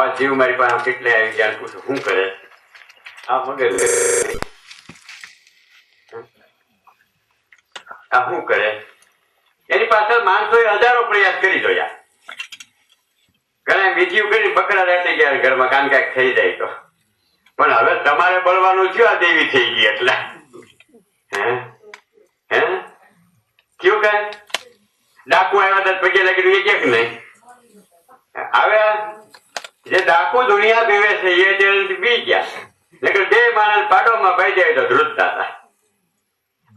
આવા જીવ મારી પાસે કેટલે આવી જાય પૂછું શું કરે આ મગજ આ શું કરે એની પાછળ માણસોએ હજારો પ્રયાસ કરી જોયા ઘણા બીજી કરી બકરા રહેતી ગયા ઘરમાં કાન કાંઈક થઈ જાય તો પણ હવે તમારે બળવાનું થયું આ દેવી થઈ ગઈ એટલે હે હે કયું કઈ ડાકુ આવ્યા હતા પગે લાગી એ કે નહીં હવે જે ડાકુ દુનિયા પીવે છે એ બી ગયા નકર બે માણસ પાડોમાં ભાઈ જાય તો ધ્રુજતા હતા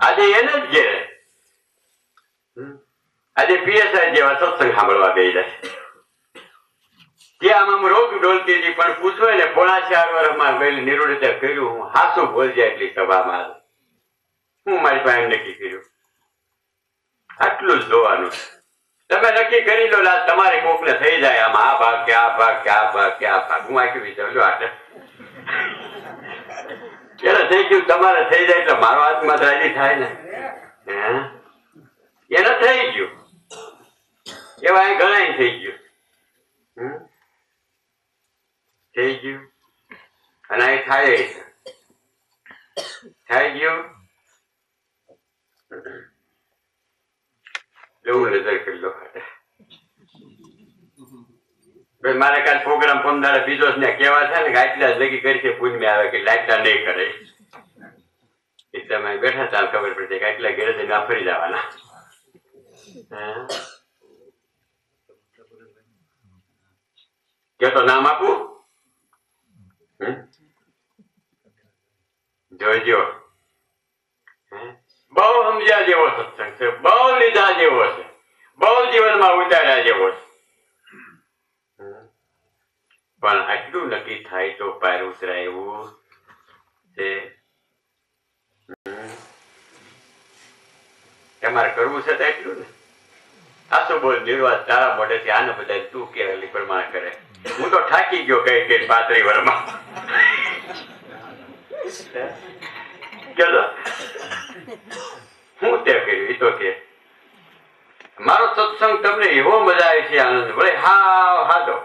આજે એને જ ઘેરે આજે પીએસઆઈ જેવા સત્સંગ સાંભળવા બે જાય ત્યાં આમ રોગ ડોલતી હતી પણ પૂછો ને 4.5 વર્ષમાં ગયેલી નિરૂઢતા કર્યું હું હાસું બોલ જાય એટલી સભામાં હું મારી પાસે નક્કી કર્યું આટલું જ જોવાનું તમે નક્કી કરી લો તમારે કોકને થઈ જાય આમ આ ભાગ કે આ ભાગ કે આ ભાગ કે આ ભાગ હું આખી વિચારજો આટલે એને થઈ ગયું તમારે થઈ જાય એટલે મારો હાથમાં રાજી થાય ને એને થઈ ગયું એવા ઘણા થઈ ગયું થઈ ગયું અને અહીં થાય થઈ ગયું એવું નજર કરી લો મારે કાલ પ્રોગ્રામ પંદર બીજો ને કેવા છે ને કે આટલા જગી કરી છે પૂજમાં આવે કે આટલા નહીં કરે એટલે બેઠા હતા ખબર પડશે કે આટલા ઘેરે જઈને ફરી જવાના કે તો નામ આપું જોજો બહુ સમજ્યા જેવો સત્સંગ છે બહુ લીધા જેવો છે બહુ જીવનમાં ઉતાર્યા જેવો છે પણ આટલું નક્કી થાય તો પાર ઉતરાય એવું છે તમારે કરવું છે તો એટલું ને આ શું બોલ નિર્વાસ તારા મોઢેથી આને બધા તું કે પ્રમાણ કરે હું તો થાકી ગયો કઈ કઈ 35 વર્ષમાં ચલો હું તે કર્યું એ તો કે મારો સત્સંગ તમને એવો મજા આવે છે આનંદ ભલે હા હાદો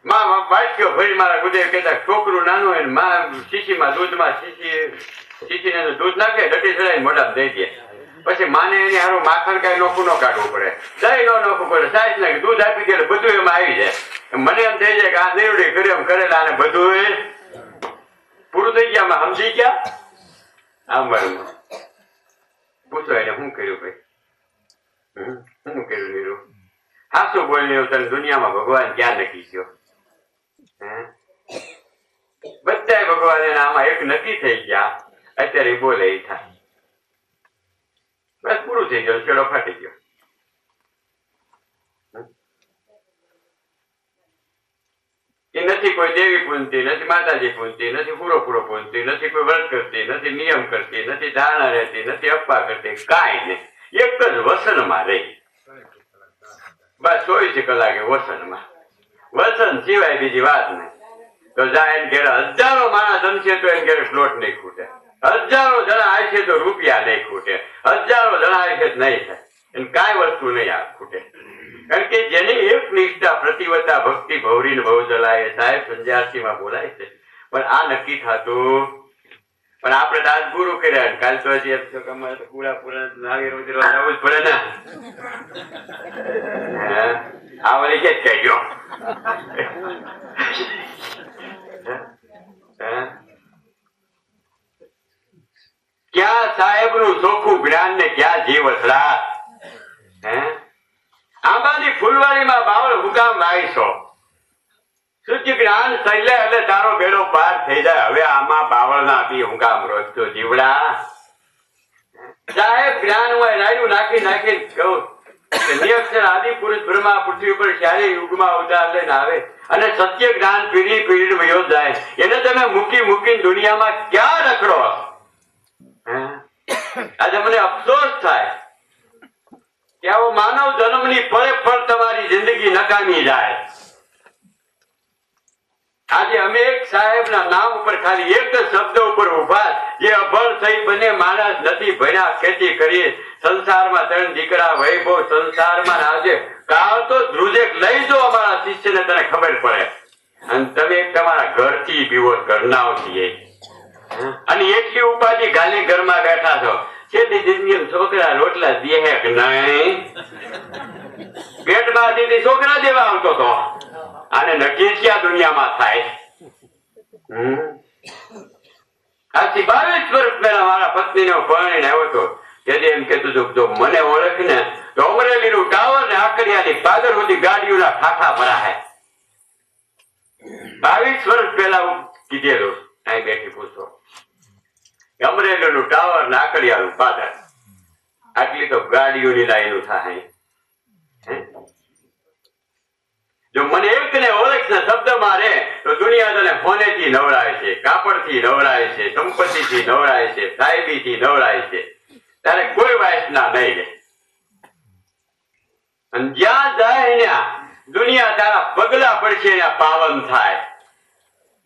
માં વાટક્યો ભરી મારા ગુદેવ કહેતા છોકરું નાનું હોય ને માં શીશીમાં દૂધમાં શીશીને દૂધ નાખે ડટી ચડાવીને મોઢામાં દઈ દે પછી માને એની હારું માખણ કઈ નોખું ન કાઢવું પડે દહીં ન નોખવું પડે સાઈઝ નાખી દૂધ આપી દે બધું એમાં આવી જાય મને એમ થઈ જાય કે આ નિર્ણય કર્યો એમ કરેલા અને બધું પૂરું થઈ ગયા આમાં સમજી ગયા આમ વાળું પૂછો એને શું કર્યું ભાઈ શું કર્યું નીરુ હાસું બોલીને તને દુનિયામાં ભગવાન ક્યાં નક્કી ગયો બધા ભગવાન એના આમાં એક નક્કી થઈ ગયા અત્યારે બોલે એ થાય બસ પૂરું થઈ ગયું છેડો ફાટી ગયો એ નથી કોઈ દેવી પૂજતી નથી માતાજી પૂજતી નથી પૂરો પૂજતી નથી કોઈ વ્રત કરતી નથી નિયમ કરતી નથી ધારણા રહેતી નથી અપ્પા કરતી કાંઈ નહીં એક જ વસનમાં રહી બસ 24 કલાકે વસનમાં વસન સિવાય બીજી વાત નહીં તો જાય એને ઘેરે હજારો માણસ જમશે તો એને ઘેરે સ્લોટ નહીં ખૂટે હજારો જણા આવશે તો રૂપિયા નહીં ખૂટે હજારો જણા આવશે નહીં થાય એને કાંઈ વસ્તુ નહીં આ ખૂટે કારણ કે જેની એક નિષ્ઠા પ્રતિવતા ભક્તિ ભૌરીને બહુ જલાય સાહેબ સંન્યાસીમાં બોલાય છે પણ આ નક્કી થતું પણ આપણે તો આજ ગુરુ કર્યા કાલ તો હજી એમ છો કે અમારે તો પૂરા નાગી રોજ રોજ આવવું જ પડે ને આ વળી કે કહી ગયો ક્યાં સાહેબ નું ચોખ્ખું જ્ઞાન ને ક્યાં જીવ અથડા આંબાની ફૂલવાડીમાં બાવળ હુકામ વાવીશો શુદ્ધ જ્ઞાન થઈને એટલે તારો બેડો પાર થઈ જાય હવે આમાં બાવળ ના બી હુકામ રોજતો જીવડા સાહેબ જ્ઞાન હોય રાયડું નાખી કહું નિરક્ષર આદિ પુરુષ બ્રહ્મા પૃથ્વી ઉપર ક્યારે યુગમાં અવતાર લઈને આવે અને સત્ય જ્ઞાન પીઢી વયો જાય એને તમે મૂકીને દુનિયામાં ક્યાં રખડો આજે મને અફસોસ થાય કે આવો માનવ જન્મની ફળ તમારી જિંદગી નકામી જાય આજે અમે એક સાહેબના નામ ઉપર ખાલી એક જ શબ્દ ઉપર ઉભા જે અભળ થઈ બને માણસ નથી ભણ્યા ખેતી કરી સંસારમાં 3 દીકરા વૈભવ સંસારમાં આજે કાળ તો ધ્રુજે લઈ જો અમારા શિષ્ય ને તને ખબર પડે અને તમે તમારા ઘરથી પીવો ઘરનાઓથી અને એટલી ઉપાધિ ગાલી ઘરમાં બેઠા છો છેલ્લી જિંદગી છોકરા રોટલા દે કે નહીં પેટમાં દીધી છોકરા દેવા આવતો તો આને નક્કી ક્યાં દુનિયામાં થાય આજથી 22 વર્ષ પહેલા મારા પત્નીને પરણીને આવ્યો હતો તેથી એમ કહેતું હતું જો મને ઓળખ ને તો અમરેલીનું ટાવર ને આકડિયાની પાદર સુધી ગાડીઓના ઠાઠા ભરાય 22 વર્ષ પહેલા હું કીધેલું અહીં બેઠી પૂછો અમરેલીનું ટાવર ને આકડિયાનું પાદર આટલી તો ગાડીઓની લાઈનો થાય જો મને એક ને ઓળખ ને શબ્દ મારે તો દુનિયા તને ફોનેથી નવરાય છે કાપડથી નવરાય છે સંપત્તિથી નવરાય છે સાહેબીથી નવરાય છે તારે કોઈ વાસના નહીં રહે અને જ્યાં જાય ત્યાં દુનિયા તારા પગલા પડશે ત્યાં પાવન થાય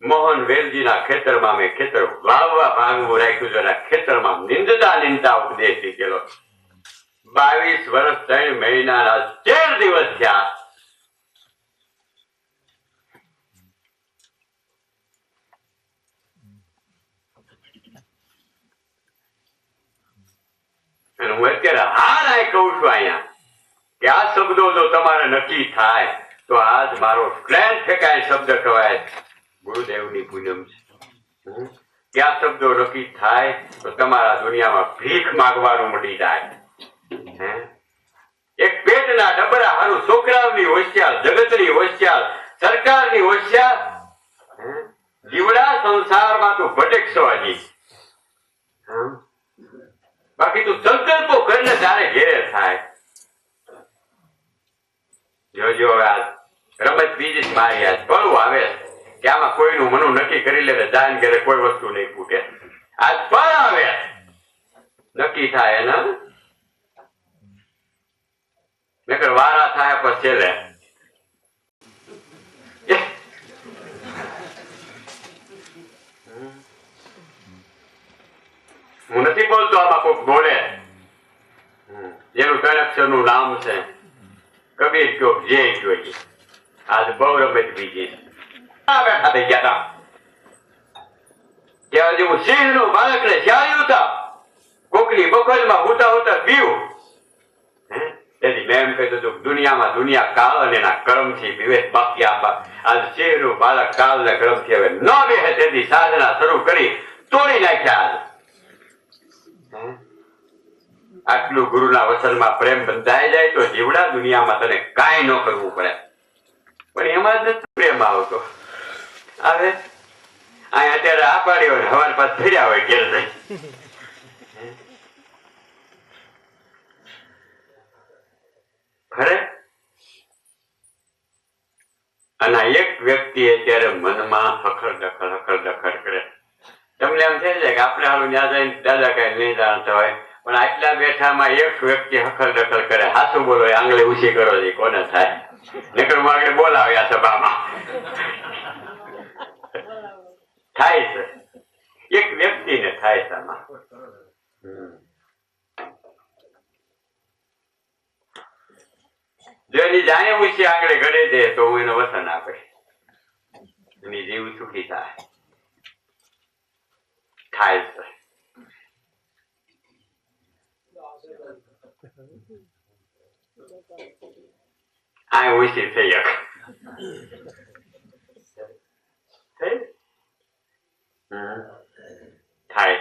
મોહન વેલજીના ખેતરમાં મેં ખેતર વાવવા ભાંગવું રાખ્યું છે ખેતરમાં નિંદતા ઉપદેશ લીધેલો 22 વર્ષ 3 મહિનાના 13 દિવસ થયા હું અત્યારે હાર આ કહું છું અહીંયા કે આ શબ્દો જો તમારે નક્કી થાય તો આજ મારો પ્લેન ફેંકાય શબ્દ કહેવાય ગુરુદેવની પૂનમ છે કે આ શબ્દો નક્કી થાય તો તમારા દુનિયામાં ભીખ માંગવાનું મળી જાય એક પેટના ડબરા હારું છોકરાઓની હોશિયાર જગતની હોશિયાર સરકારની હોશિયાર જીવડા સંસારમાં તું ભટકશો હજી બાકી તું સંકલ્પો કરીને તારે ઘેરે થાય જોજો હવે આ રમત બીજી જ મારી આજ પડવું આવે કે આમાં કોઈનું મનું નક્કી કરી લે જાન ઘરે કોઈ વસ્તુ નહીં ફૂટે આજ પણ આવે નક્કી થાય ને નકર વારા થાય પછી છેલ્લે હું નથી બોલતો આમાં કોઈક બોલે જેનું 3 અક્ષરનું નામ છે કબીર કયો જે જોઈએ આજ બહુ રમત બીજી બેઠા થઈ ગયા ત્યાં હજી હું સિંહ નું બાળકને ચાલ્યું હતા કોકની બખોલમાં હોતા હોતા પીવું તેથી મેં એમ કહ્યું હતું દુનિયામાં દુનિયા કાળ અને એના કર્મથી વિવેક બાકી આપવા આજ સિંહ નું બાળક કાળ ને કર્મથી હવે ન બેહે તેથી સાધના શરૂ કરી તોડી નાખ્યા આટલું ગુરુના વચનમાં પ્રેમ બંધાઈ જાય તો જીવડા દુનિયામાં તને કાંઈ ન કરવું પડે પણ એમાં જ પ્રેમ આવતો હવે અહીંયા અત્યારે આ પાડ્યો ને હવાર પાસ ફર્યા હોય ઘેર જઈ ખરે અને એક વ્યક્તિ અત્યારે મનમાં હખર દખર કરે તમને એમ થાય છે કે આપણે હાલું ત્યાં જઈને દાદા કઈ નહીં જાણતા હોય પણ આટલા બેઠામાં એક વ્યક્તિ હખર દખલ કરે હાથું બોલો આંગળી ઊંચી કરો છે કોને થાય નકર હું આગળ બોલાવે આ સભામાં થાય છે એક વ્યક્તિને થાય છે આમાં જો એની જાણે ઊંચી આંગળી ઘડે દે તો હું એનો વસન આપે એની જીવ સુખી થાય થાય છે આ ઊંચી થઈ થાય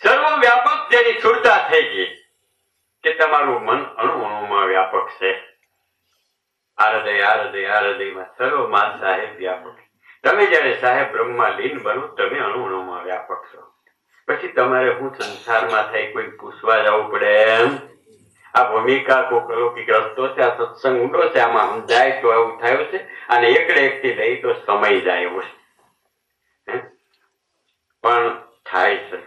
સર્વ વ્યાપક જેની છૂટતા થઈ ગઈ કે તમારું મન અણુ અણુમાં વ્યાપક છે આ હૃદયમાં સર્વમાં સાહેબ વ્યાપક તમે જયારે સાહેબ બ્રહ્મમાં લીન બનો તમે અણુ અણુમાં વ્યાપક છો પછી તમારે હું સંસારમાં થઈ કોઈ પૂછવા જવું પડે એમ આ ભૂમિકા કોક અલૌકિક રસ્તો છે આ સત્સંગ ઊંડો છે આમાં સમજાય તો એવું થયું છે અને એકડે એકથી લઈ તો સમય જાય એવું છે પણ થાય છે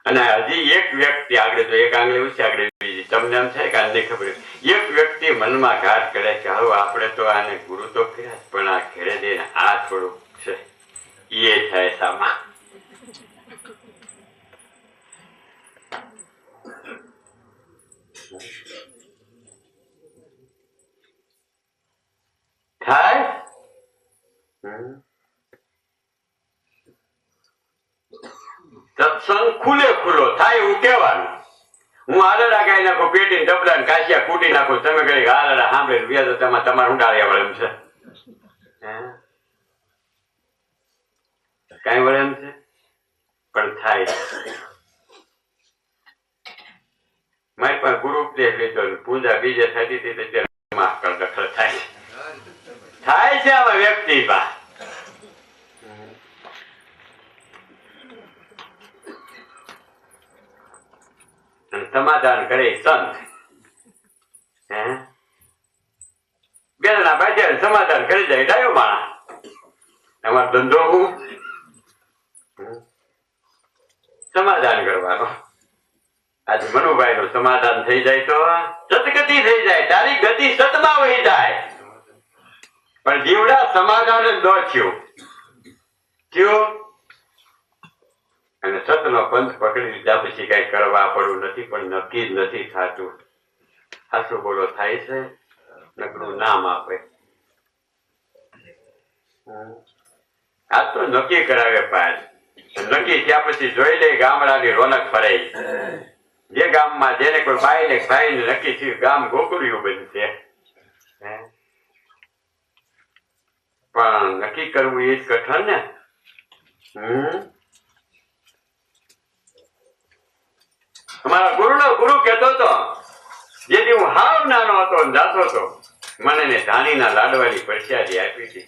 અને હજી એક વ્યક્તિ આગળ જો એક આંગળી ઊંચી આગળ બીજી તમને એમ થાય કે આને ખબર એક વ્યક્તિ મનમાં ઘાટ કરે કે હવે આપણે તો આને ગુરુ તો કર્યા પણ આ ઘેરે દઈને આ થોડુંક છે એ થાય સામા થાય સત્સંગ ખુલે ખુલ્લો થાય એવું કહેવાનું. હું આલડા ગાઈ નાખું, પેટી ડબલા ને કાશિયા કૂટી નાખું, તમે કઈ આલડા સાંભળે વ્યાજ તમારે ઊંડાળ્યા વળે એમ છે? કઈ વળે એમ છે? પણ થાય. મારી પાસે ગુરુ ઉપદેશ લીધો, પૂજા બીજે થતી હતી દખલ થાય થાય છે આમાં વ્યક્તિ પા. સમાધાન કરે સંત. બે જણા ભાઈ સમાધાન કરી જાય ડાયો માણા. અમારો ધંધો હું સમાધાન કરવાનો. આજે મનુભાઈ નું સમાધાન થઈ જાય તો સદગતિ થઈ જાય, તારી ગતિ સતમાં વહી જાય. પણ જીવડા સમાધાન જ ન થયું અને સતનો પંથ પકડી લીધા પછી કઈ કરવા પડવું નથી, પણ નક્કી જ નથી થતું. હાસુ બોલો થાય છે, નકરું નામ આપે. આ તો નક્કી કરાવે પાછ. નક્કી થયા પછી જોઈ લે ગામડાની રોનક ફરાઈ. જે ગામમાં જેને કોઈ બાઈ ને ભાઈ ને નક્કી થયું ગામ ગોકુળિયું બનશે. પણ નક્કી કરવું એ જ કઠણ ને. અમારા ગુરુ કહેતો હતો, જેથી હું હાવ નાનો હતો જાતો હતો, મને ધાણીના લાડવાની પ્રસાદી આપી હતી.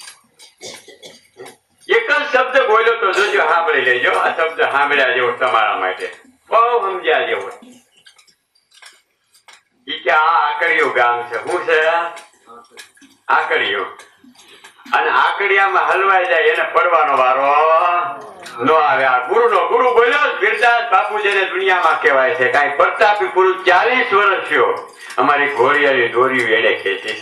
એક જ શબ્દ બોલ્યો તો જોજો, સાંભળી લેજો. આ શબ્દ સાંભળ્યા જેવો તમારા માટે, બહુ સમજ્યા જેવો. ઈ કે આ આકડિયું ગામ છે. શું છે? આકડિયું. અને આકડિયામાં હલવાઈ જાય એને પડવાનો વારો નો આવે. આ ગુરુ બોલ્યો. બિરદાસ બાપુ જેને દુનિયામાં કહેવાય છે, કઈ પ્રતાપી પુરુષ 40 વર્ષ થયો. અમારી ઘોડિયાની દોરી વેડે ખેંચી.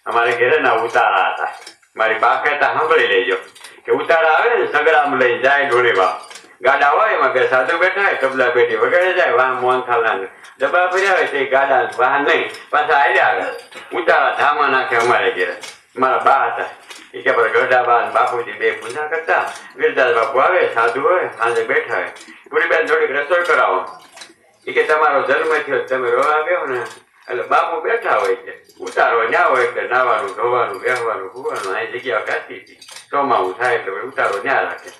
અમારે ઘરે ના ઉતારા હતા. મારી બા કહેતા સાંભળી લેજો કે ઉતારા આવે ને સગરામ લઈ જાય ડોળીમાં. ગાડા હોય એમાં બે સાધુ બેઠા હોય, તબલા પેટી વગાડે જાય, વાહ મોહનથાળ ડબ્બા ભર્યા હોય તે ગાડા વાહન નહીં પાછા આવ્યા આવે. ઉતારા ધામા નાખે અમારે ઘરે. મારા બા હતા એ કે ગઢા બા બાપુજી બે પૂજા કરતા. ગિરદાસ બાપુ આવે, સાધુ હોય, સાંજે બેઠા હોય, પૂરી બેન થોડીક રસોઈ કરાવો. એ કે તમારો જન્મ થયો તમે રોવા આવ્યો ને, એટલે બાપુ બેઠા હોય છે. ઉતારો ન્યા હોય એટલે નાવાનું ધોવાનું બેહવાનું હુવાનું. આ જગ્યા કાચી હતી, ચોમાવું થાય એટલે ઉતારો ન્યા રાખે.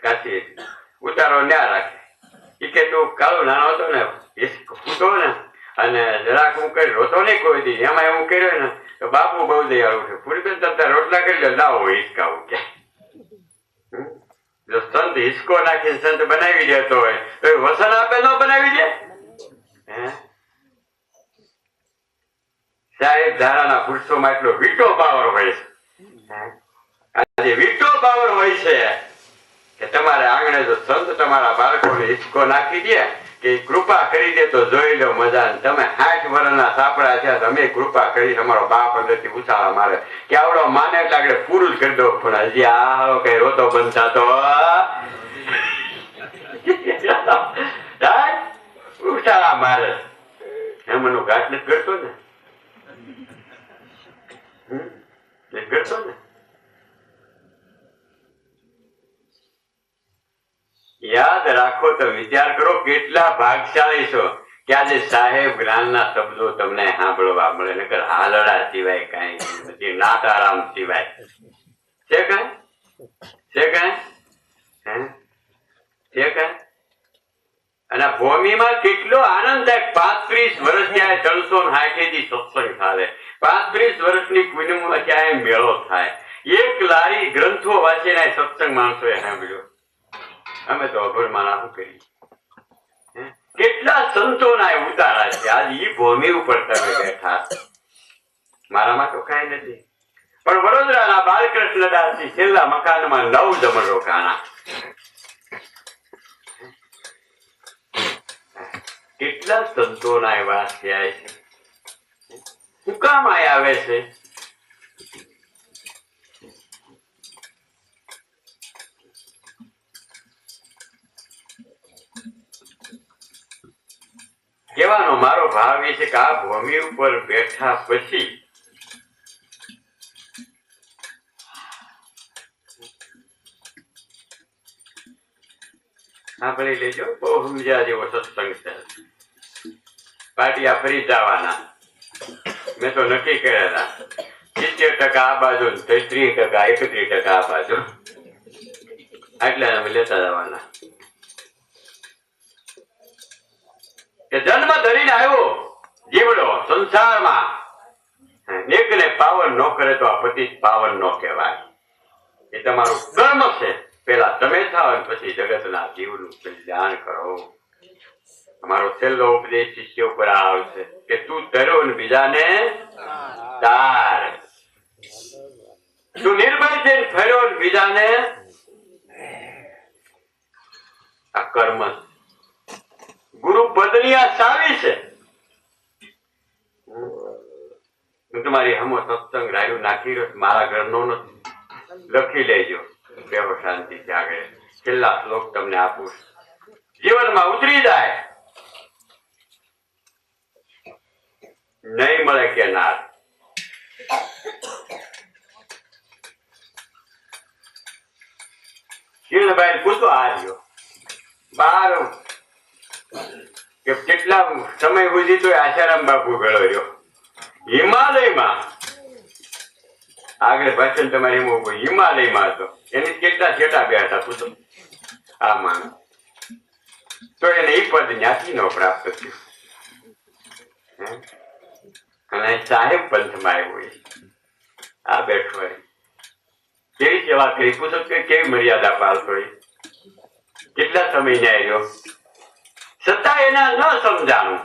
કાચી હતી, ઉતારો ન્યા રાખે. એ કે તું કાળો નાનો હતો ને ફૂટો ને અને જરાક હું કરી રોતો નહીં કોઈ દી, એમાં એવું કર્યો ને તો બાપુ બહુ દયાળુ છે. પૂરી બેન તમે રોટલા કરી લો, લાવો હિસકાવું કે. જો સંત હિસકો નાખીને સંત બનાવી દેતો હોય તો એ વસન આપે ન બનાવી દે? સાહેબ ધારાના પુરુષોમાં એટલો વીટો પાવર હોય છે. આજે વીટો પાવર હોય છે કે તમારે આંગણે જો સંત તમારા બાળકોને હિસકો નાખી દે કે કૃપા કરી દે તો જોઈ લો મજા. તમે 60 વર્ષના સાપડા થયા, તમે કૃપા કરી, અમારો બાપ અંદરથી ઉછાળા મારે કે આવડો માને એટલે આગળ પૂરું જ કરી દો. પણ હજી આ કઈ રોતો બંધ થતો ઉછાળા મારે. એમનું ઘાટ નથી કરતો ને, કરતો ને. યાદ રાખો તો વિચાર કરો કેટલા ભાગશાળી છો કે આજે સાહેબ જ્ઞાનના શબ્દો તમને સાંભળવા મળે. નકર હાલડા સિવાય કઈ નથી, નાતારામ સિવાય છે કઈ? છે કઈ? છે કઈ? અને ભૂમિમાં કેટલો આનંદ થાય. 35 વર્ષ ત્યાં 360 થી સત્સંગ થાય. 35 વર્ષની પુણ્યમાં ક્યાંય મેળો થાય. એક લારી ગ્રંથો વાંચીને સત્સંગ માણસો એ સાંભળ્યો. અમે તો અભરમાં નાખું કરી. કેટલા સંતોના ઉતારા છે. આજ ઈ ભૂમિ ઉપર તમે બેઠા. મારામાં તો કઈ નથી, પણ વડોદરાના બાલકૃષ્ણદાસજી છેલ્લા મકાનમાં 9 જમણ રોકાણા. કેટલા સંતોના એવા થયા છે. શું કામ આવે છે? કહેવાનો મારો ભાવ એ છે કે આ ભૂમિ ઉપર બેઠા પછી સાંભળી લેજો, બહુ સમજ્યા જેવો સત્સંગ છે. પાટિયા ફરી જવાના મેં તો નક્કી કર્યા હતા 70% આ બાજુ, 30%, 31% આ બાજુ, એટલે અમે લેતા જવાના. કે જન્મ ધરીને આવ્યો જીવડો સંસારમાં, એકને પાવન ન કરે તો આ પતિ પાવન ન કહેવાય. એ તમારું કર્મ છે. પેલા તમે થાવ પછી જગતના જીવનું કલ્યાણ કરો. અમારો છેલ્લો ઉપદેશ શિષ્ય ઉપર આવશે કે તું તરો ને બીજાને તાર. તું નિર્ભય થઈને ફર્યો ને બીજાને. આ કર્મ ગુરુ પદની આ સાવી છે. હું તમારી હમો સત્સંગ રાયુ નાખી રહ્યો, મારા ઘરનો નથી. લખી લેજો, બેહો શાંતિથી. આગળ છેલ્લા શ્લોક તમને આપું. જીવનમાં ઉતરી જાય નહીં મળે કે ના. કિરણભાઈ પૂછો આવ્યો બાર કે કેટલા સમય સુધી તો આશારામ બાપુ ગયો રહ્યો હિમાલયમાં. આગળ ભાષણ તમારે એમ હિમાલયમાં હતો, એની કેટલા છેટા બેઠા પૂછો આ માણસ. તો એને એ પદ જ્ઞાતિ નો પ્રાપ્ત થયું. અને સાહેબ પંથમાં આવ્યો, આ બેઠો કેવી સેવા કરી પૂછો કે કેવી મર્યાદા પાલતો, કેટલા સમય ન્યાય રહ્યો. છતાં એના ન સમજાણું.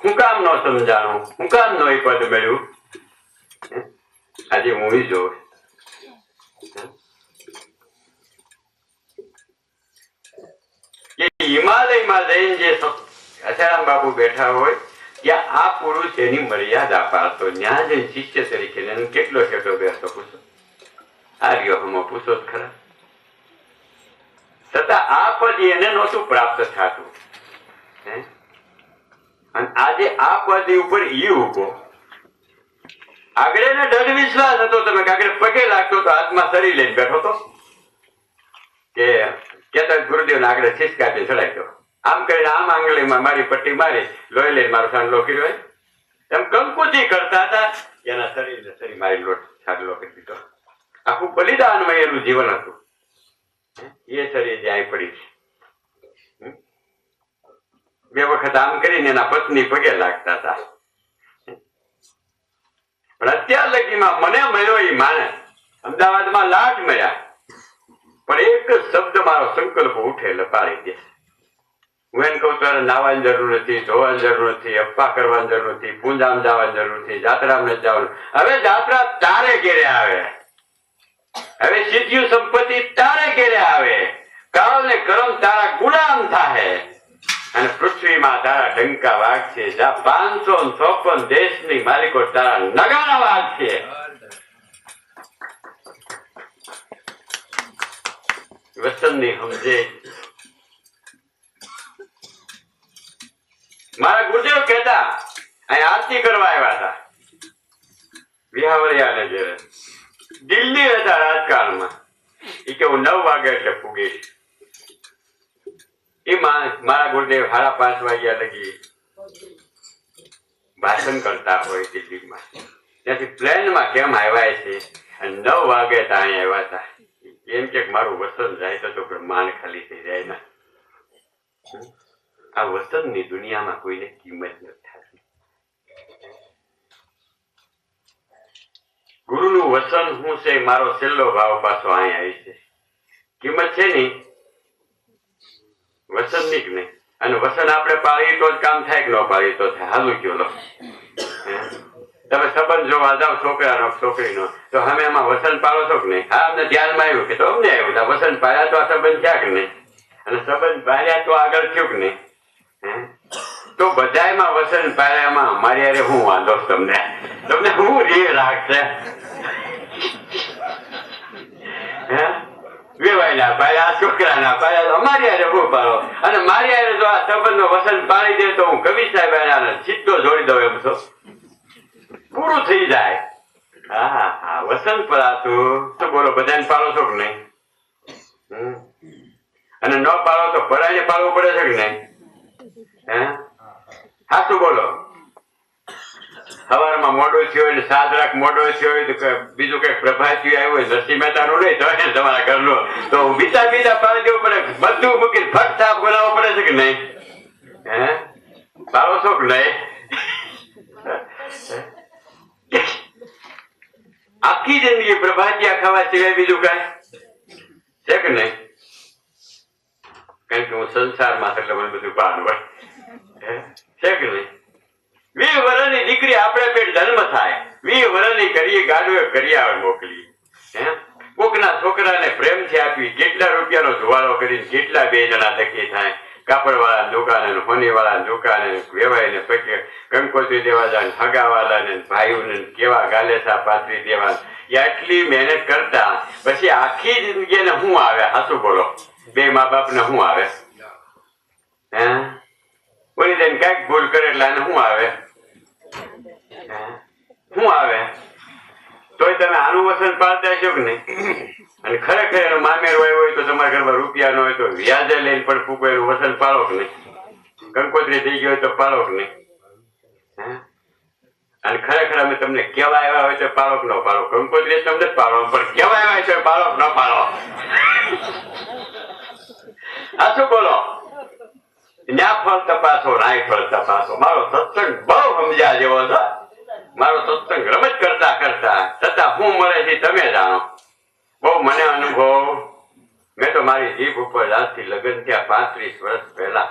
હું કામ ન સમજાણું? હું કામ નો એ પદ મળ્યું? આજે હું જોઉં કે હિમાલયમાં જઈને જે આસારામ બાપુ બેઠા હોય ત્યાં આ પુરુષ એની મર્યાદા પાડતો. ત્યાં જઈને શિષ્ય તરીકે કેટલો છેટો બેસતો પૂછો. આ રહ્યો હમો પૂછો જ ખરા. છતાં આ પદ એને નહોતું પ્રાપ્ત થતું. અને આજે આ પદ ઉપર ઈ ઉભો. આગળ એને દઢ વિશ્વાસ હતો. તમે આગળ પગે લાગતો તો હાથમાં શરીર લઈને બેઠો હતો કે કેતા ગુરુદેવ ને આગળ શીશ કાઢી ચડાવ્યો. આમ કરીને આમ આંગળીમાં મારી પટ્ટી મારી, લોહી લઈને મારો સાંડલો કર્યો. એમ કંકુચી કરતા હતા. એના શરીરને શરીર મારી લોટ સાંડલો કરી દીધો. આખું બલિદાનમાં એનું જીવન હતું. એ શરીર જ્યાં પડી છે. બે વખત આમ કરીને એના પત્ની પગે લાગતા હતા. પણ અત્યાર લગીમાં મને મળ્યો એ માણસ અમદાવાદમાં લાજ મળ્યા, પણ એક શબ્દ મારો સંકલ્પ ઉઠે લપાડી દે. હું એને કહું તારે નાવાની જરૂર નથી, ધોવાની જરૂર નથી, અપ્પા કરવાની જરૂર નથી, પૂંજામ જવાની જરૂર નથી, જાત્રામાં નથી જવાનું. હવે જાત્રા તારે ઘેરે આવે, હવે સિદ્ધિયું સંપત્તિ તારે ઘેરે આવે, કાળ ને કરમ તારા ગુલામ થાય અને પૃથ્વીમાં તારા ડંકા વાગશે. જ્યાં 556 દેશની માલિકો તારા નગારા વાગશે. વસનની સમજે. મારા ગુરુદેવ કહેતા અહીં આરતી કરવા આવ્યા હતા વિહાવરિયાને ઘેરે. દિલ્હી હતા રાજકારણમાં. એ કે હું 9 વાગે એટલે પૂગીશ. એ મારા ગુરુદેવ 5:30 વાગ્યા લગી ભાષણ કરતા હોય દિલ્હીમાં. ત્યાંથી પ્લેનમાં કેમ આવ્યા છે અને 9 વાગે ત્યાં આવ્યા હતા. એમ કે મારું વસન જાય તો બ્રહ્માંડ ખાલી થઈ જાય ને. આ વસનની દુનિયામાં કોઈને કિંમત નથી થતી. ગુરુનું વસન શું છે મારો છેલ્લો ભાવ પાછો અહીં આવી છે. કિંમત છે ની વસન ની જ નહીં. અને વસન આપણે પાળીએ તો જ કામ થાય કે ન પાળીએ તો થાય. હાલું કયો લો. તમે સંબંધ જોવા જાવ છોકરાનો છોકરીનો તો અમે એમાં વસન પાડો છો કે નહીં? હા, અમને ધ્યાનમાં આવ્યું કે તો અમને આવ્યું વસન પાડ્યા તો આ સંબંધ થયા કે નહીં? અને સંબંધ પાડ્યા તો આગળ થયું કે નહીં? તો બધાયમાં વસન પાડ્યામાં અમારી યારે શું વાંધો? તમને શું રી રાખશે? વેવાયના પાડ્યા, છોકરાના પાડ્યા, અમારી હારે બહુ પાડો. અને મારી હારે જો આ સંબંધનો વસન પાડી દે તો હું કવિ સાહેબ હારે સીધો જોડી દઉં એમ છો. પૂરું થઈ જાય. હા હા, વસન પડાતું તો બોલો, બધાને પાડો છો કે નહીં? અને ન પાડો તો પડાઈને પાડવું પડે છે કે નહીં? હે હા, શું બોલો? સવારમાં મોડું થયું હોય ને સાદરાક મોડો થયો હોય તો બીજું કઈ પ્રભાતી આવ્યું હોય, નરસિંહ મહેતાનું નહીં તો તમારા ઘરનું, તો બીજા બીજા પાડી દેવું પડે, બધું મૂકીને ફટ સાફ બોલાવવો પડે છે કે નહીં? હે પાડો છો કે નહીં? આખી જિંદગી પ્રભાતિયા ખાવા સિવાય બીજું કઈ છે કે નહીં? કારણ કે હું સંસારમાં એટલે મને બધું પાન હોય છે કે નહીં? 20 વર્ષની દીકરી આપણે પેટ જન્મ થાય, 20 વર્ષની કરીએ ગાડુએ કરિયાવર મોકલી. કોકના છોકરાને પ્રેમથી આપી, કેટલા રૂપિયાનો ધુવાળો કરીને કેટલા બે જણા ધકી થાય. કાપડ વાળા દુકાને, હોની વાળા દુકાને, વેવાઈને પૈકી કંકોત્રી દેવા જાય, હગાવાલાને ભાઈઓને કેવા ગાલેસા પાથરી દેવા. આટલી મહેનત કરતા પછી આખી જિંદગીને શું આવે? હાસું બોલો, બે મા બાપને શું આવે? હે બોલી દઈને કઈક ભૂલ કરે એટલે આને શું આવે? શું આવે? તોય તમે આનું વસન પાડતા છો કે નહીં? અને ખરેખર એનો મામેર હોય તો તમારા ઘરમાં રૂપિયા ન હોય તો વ્યાજે લઈને પણ ફૂકો એનું વસન પાડો કે નહીં? કંકોત્રી થઈ ગયો હોય તો પાડો કે નહીં? અને ખરેખર અમે તમને કેવા આવ્યા હોય તો પાડો કે ન પાડો? કંકોત્રી તમને પાડો, પણ કેવા આવ્યા હોય તો પાડો કે ન પાડો? આ શું બોલો? ન્યા ફળ તપાસો, નાય ફળ તપાસો. મારો સત્સંગ બહુ સમજ્યા જેવો છે. મારો સત્સંગ રમત કરતા કરતા છતાં શું મળે છે તમે જાણો. બહુ મને અનુભવ. મેં તો મારી જીભ ઉપર આજથી લગ્ન થયા 35 વર્ષ પહેલા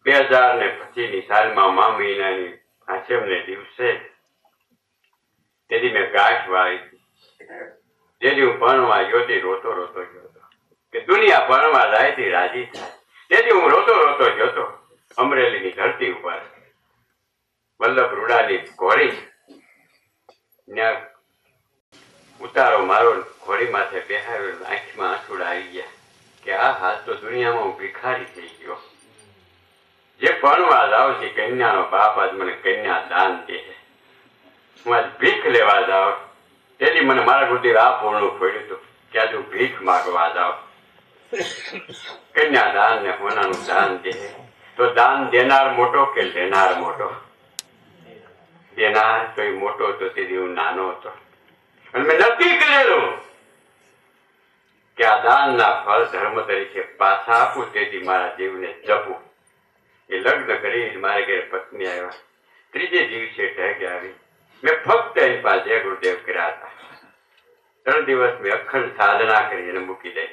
2025ની સાલમાં મા મહિનાની આશ્રમને દિવસે તેથી મેં ગાંઠ વાળી. જેથી હું ભણવા ગયો રોતો રોતો ગયો કે દુનિયા ભણવા જાય તે રાજી થાય. તેથી હું રોતો રોતો જતો અમરેલીની ધરતી ઉપર વલ્લભ રૂડાની ઘોડી ત્યાં ઉતારો મારો ઘોડી માથે બેહાડ્યો. આંખમાં આંસુડા આવી ગયા કે આ હાથ તો દુનિયામાં હું ભિખારી થઈ ગયો. જે ભણવા જાવ છે કન્યાનો બાપ આજ મને કન્યા દાન દે છે. હું આજ ભીખ લેવા જાઉં તેથી મને મારા ગુરુદેવ આ પૂર્ણ પડ્યું હતું કે આજે હું ભીખ માગવા જાઉં. કન્યા દાન ને હોનાનું દાન દે તો દાન દેનાર મોટો કે લેનાર મોટો? દેનાર તો એ મોટો હતો તેથી હું નાનો હતો. અને મેં નક્કી કરેલું કે આ દાનના ફળ ધર્મ તરીકે પાછા આપું તેથી મારા જીવને જપું. એ લગ્ન કરી મારે ઘરે પત્ની આવ્યા. ત્રીજે દિવસે ઢગ આવી. મેં ફક્ત એની પાસે જય ગુરુદેવ કર્યા હતા. 3 દિવસ મેં અખંડ સાધના કરી એને મૂકી દઈ.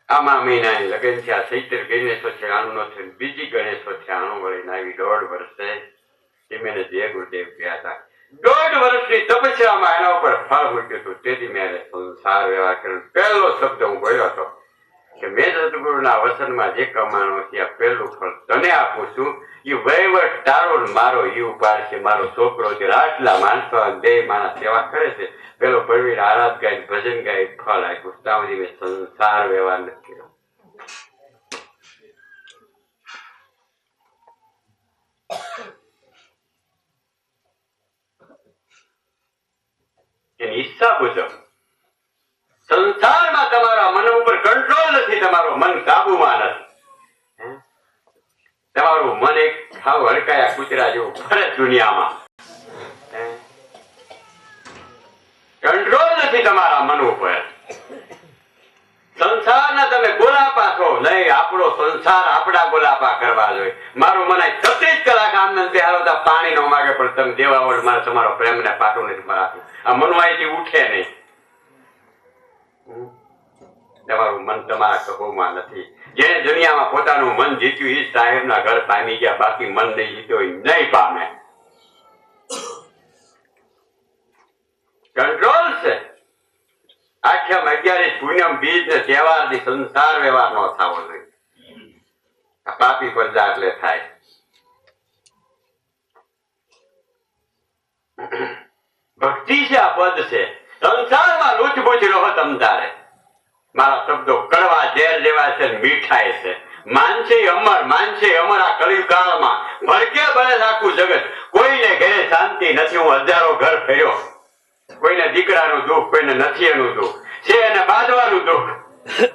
આમાં મહિનાની લગ્ન થયા. 1993 નો થયો. બીજી ગણેશો 93 વળી આવી 1.5 વર્ષે એ મેં જય ગુરુદેવ કર્યા હતા. 1.5 વર્ષની તપસ્યામાં એના ઉપર ફળ મૂક્યું હતું. તેથી મેં સંસાર વ્યવહાર કર્યો. પહેલો શબ્દ હું બોલ્યો હતો કે મેં સદગુરુના વસનમાં જે કમાણો છે આ પહેલું ફળ તને આપું છું. એ વહીવટ તારો મારો એ ઉપાડ છે. મારો છોકરો છે આટલા માણસો બે માણસ સેવા કરે છે. પેલો પ્રવીણ આરાધ ગાય ભજન ગાય ફળ આપ્યું. ત્યાં સુધી મેં સંસાર વ્યવહાર નથી કર્યો. એની ઈચ્છા પૂછો. સંસારમાં તમારા મન ઉપર કંટ્રોલ નથી. તમારું મન કાબુમાં નથી. તમારું મન એક ખાવ હડકાયા કૂતરા જેવું ફરે દુનિયામાં. કંટ્રોલ નથી તમારા મન ઉપર. સંસારના તમે ગોલાપા છો. નહીં, આપણો સંસાર આપણા ગોલાપા કરવા જોઈએ. મારું મન 36 કલાક આનંદ બેહારો પાણી નો માગે પણ તમે દેવા વડ મારે તમારો પ્રેમ ને પાટું નથી મરાતું. આ મન અહીંથી ઉઠે નહીં. તમારું મન તમારા કબોમાં નથી. જેને દુનિયામાં પોતાનું મન જીત્યું એ સાહેબના ઘર પામી ગયા. બાકી મન નહીં જીત્યો નહીં પામે. કંટ્રોલ છે. આઠમ 11 પૂનમ બીજ ને તહેવાર ની સંસાર વ્યવહાર નો થવો જોઈએ. આ પાપી પડદા એટલે થાય. ભક્તિ છે આ પદ છે. થાય છે. માનશે અમર, માનશે અમર. આ કલિયુગ કાળમાં ભડકે બળે આખું જગત. કોઈને ઘરે શાંતિ નથી. હું હજારો ઘર ફેર્યો, કોઈને દીકરાનું દુઃખ, કોઈને નથી એનું દુઃખ છે, એને બાંધવાનું દુઃખ.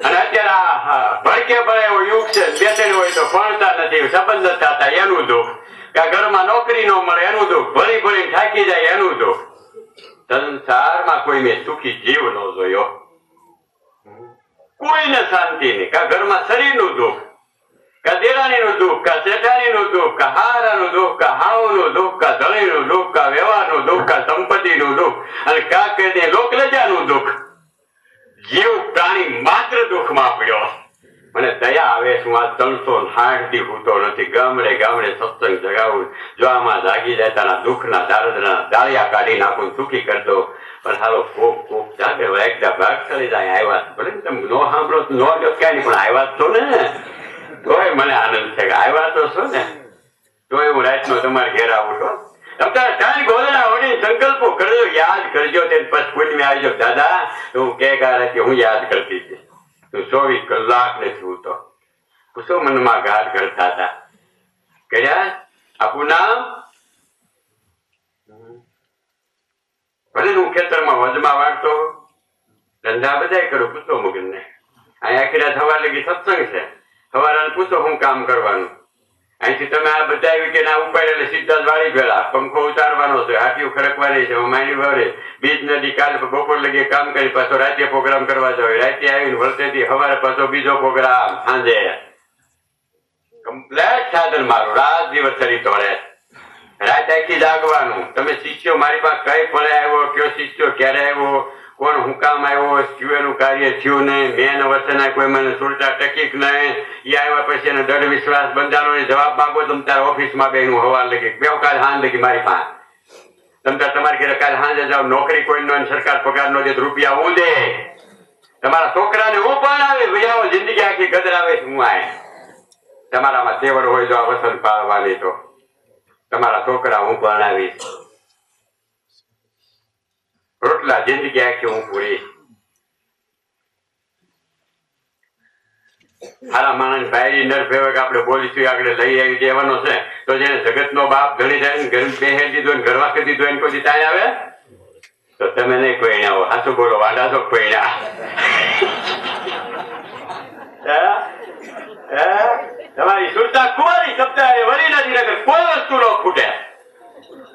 અને અત્યારે ભડકે પડે એવો યુગ છે. બેસેલું હોય તો ભણતા નથી, સંબંધ નથી થતા એનું દુઃખ. કે ઘરમાં નોકરી ન મળે એનું દુઃખ. ભરી ભરી થાકી જાય એનું દુઃખ. સંસારમાં કોઈ મેં સુખી જીવ ન જોયો. કોઈને શાંતિ નહીં. કા ઘરમાં શરીરનું દુઃખ, કા દેરાણીનું દુઃખ, કા શેઠાણીનું દુઃખ, કા હારાનું દુઃખ, કા હાવનું દુઃખ, કા ધણીનું દુઃખ, કા વ્યવહારનું દુઃખ, કા સંપત્તિનું દુઃખ, અને કા કે લોકલજાનું દુઃખ. જીવ પ્રાણી માત્ર દુઃખમાં પડ્યો. મને દયા આવે છે. હું આ 360 થી હૂતો નથી. ગામડે ગામડે સત્સંગ જગાવું. જો આમાં જાગી જાય તારા દુઃખના દારદના દાળિયા કાઢી નાખું, સુખી કરી દો. પણ હાલો કોક જાગે એકદા ભાગ ચડી જાય. આવ્યા ભલે તમે નો સાંભળો નો ક્યાંય નહીં, પણ આવ્યા તો ને, તોય મને આનંદ છે કે આવ્યા તો છો ને. તોય હું રાતનો તમારે ઘેર આવું છો. સંકલ્પો કરજો, યાદ કરજો. પછી કોઈ આવજો દાદા હું કે હું યાદ કરતી હતી. તું 24 કલાક નથી હું તો પૂછો મનમાં ગાઢ કરતા હતા. કર્યા આપું નામ ભલે હું ખેતરમાં વજમાં વાળતો, ધંધા બધા કરું. પૂછો મગન ને અહીંયા આખી રાત સવાર લગી સત્સંગ છે. સવારે પૂછો હું કામ કરવાનું. અહીંથી તમે આ બધા વિકેટ ઉપાડ એટલે સીધા જ વાળી ગયેલા. પંખો ઉતારવાનો છે, હાથીઓ ખડકવાની છે, માંડી વાળે બીજ નદી. કાલે બપોર લગી કામ કરી પાછો રાતે પ્રોગ્રામ કરવા જાવ. રાતે આવીને વળતેથી સવારે પાછો બીજો પ્રોગ્રામ સાંજે. કમ્પ્લેટ સાધન મારું. રાત દિવસ ચરી તોડે. રાત આખી જાગવાનું. તમે શિષ્યો મારી પાસે કઈ ફળે આવ્યો, કયો શિષ્યો ક્યારે આવ્યો, કોણ હું કામ આવ્યો, એનું કાર્ય થયું નહીં, મેં વચન કોઈ મને સુરતા ટકી નહીં. એ આવ્યા પછી એને દઢ વિશ્વાસ બંધાનો જવાબ માંગો. તમે તારા ઓફિસમાં બે નું હવા લગી બે કાલ હાન લગી મારી પાસે. તમે તમારી ઘરે કાલે સાંજે જાઓ. નોકરી કોઈ નો સરકાર પગાર નો દે, રૂપિયા હું દે. તમારા છોકરાને હું પણ આવે ભાઈ જિંદગી આખી ગદરાવે હું આય. તમારામાં તેવડ હોય જો આ વસન પાડવાની તો તમારા છોકરા હું પણ આવીશ. રોટલા જિંદગી આખી હું પૂરી. સારા માણસ ભાઈ નરફેવક આપણે બોલીશું આગળ લઈ આવી દેવાનો છે. તો જેને જગત નો બાપ ઘણી જાય ને ઘર બેસી દીધો ને ઘરવા કરી દીધો એને કોઈ તાય આવે તો તમે નહીં કોઈ આવો. હાચું બોલો, વાડા તો કોઈ ના. તમારી સુરતા કુંવારી શબ્દ વળી નથી. કોઈ વસ્તુ નો ખૂટે.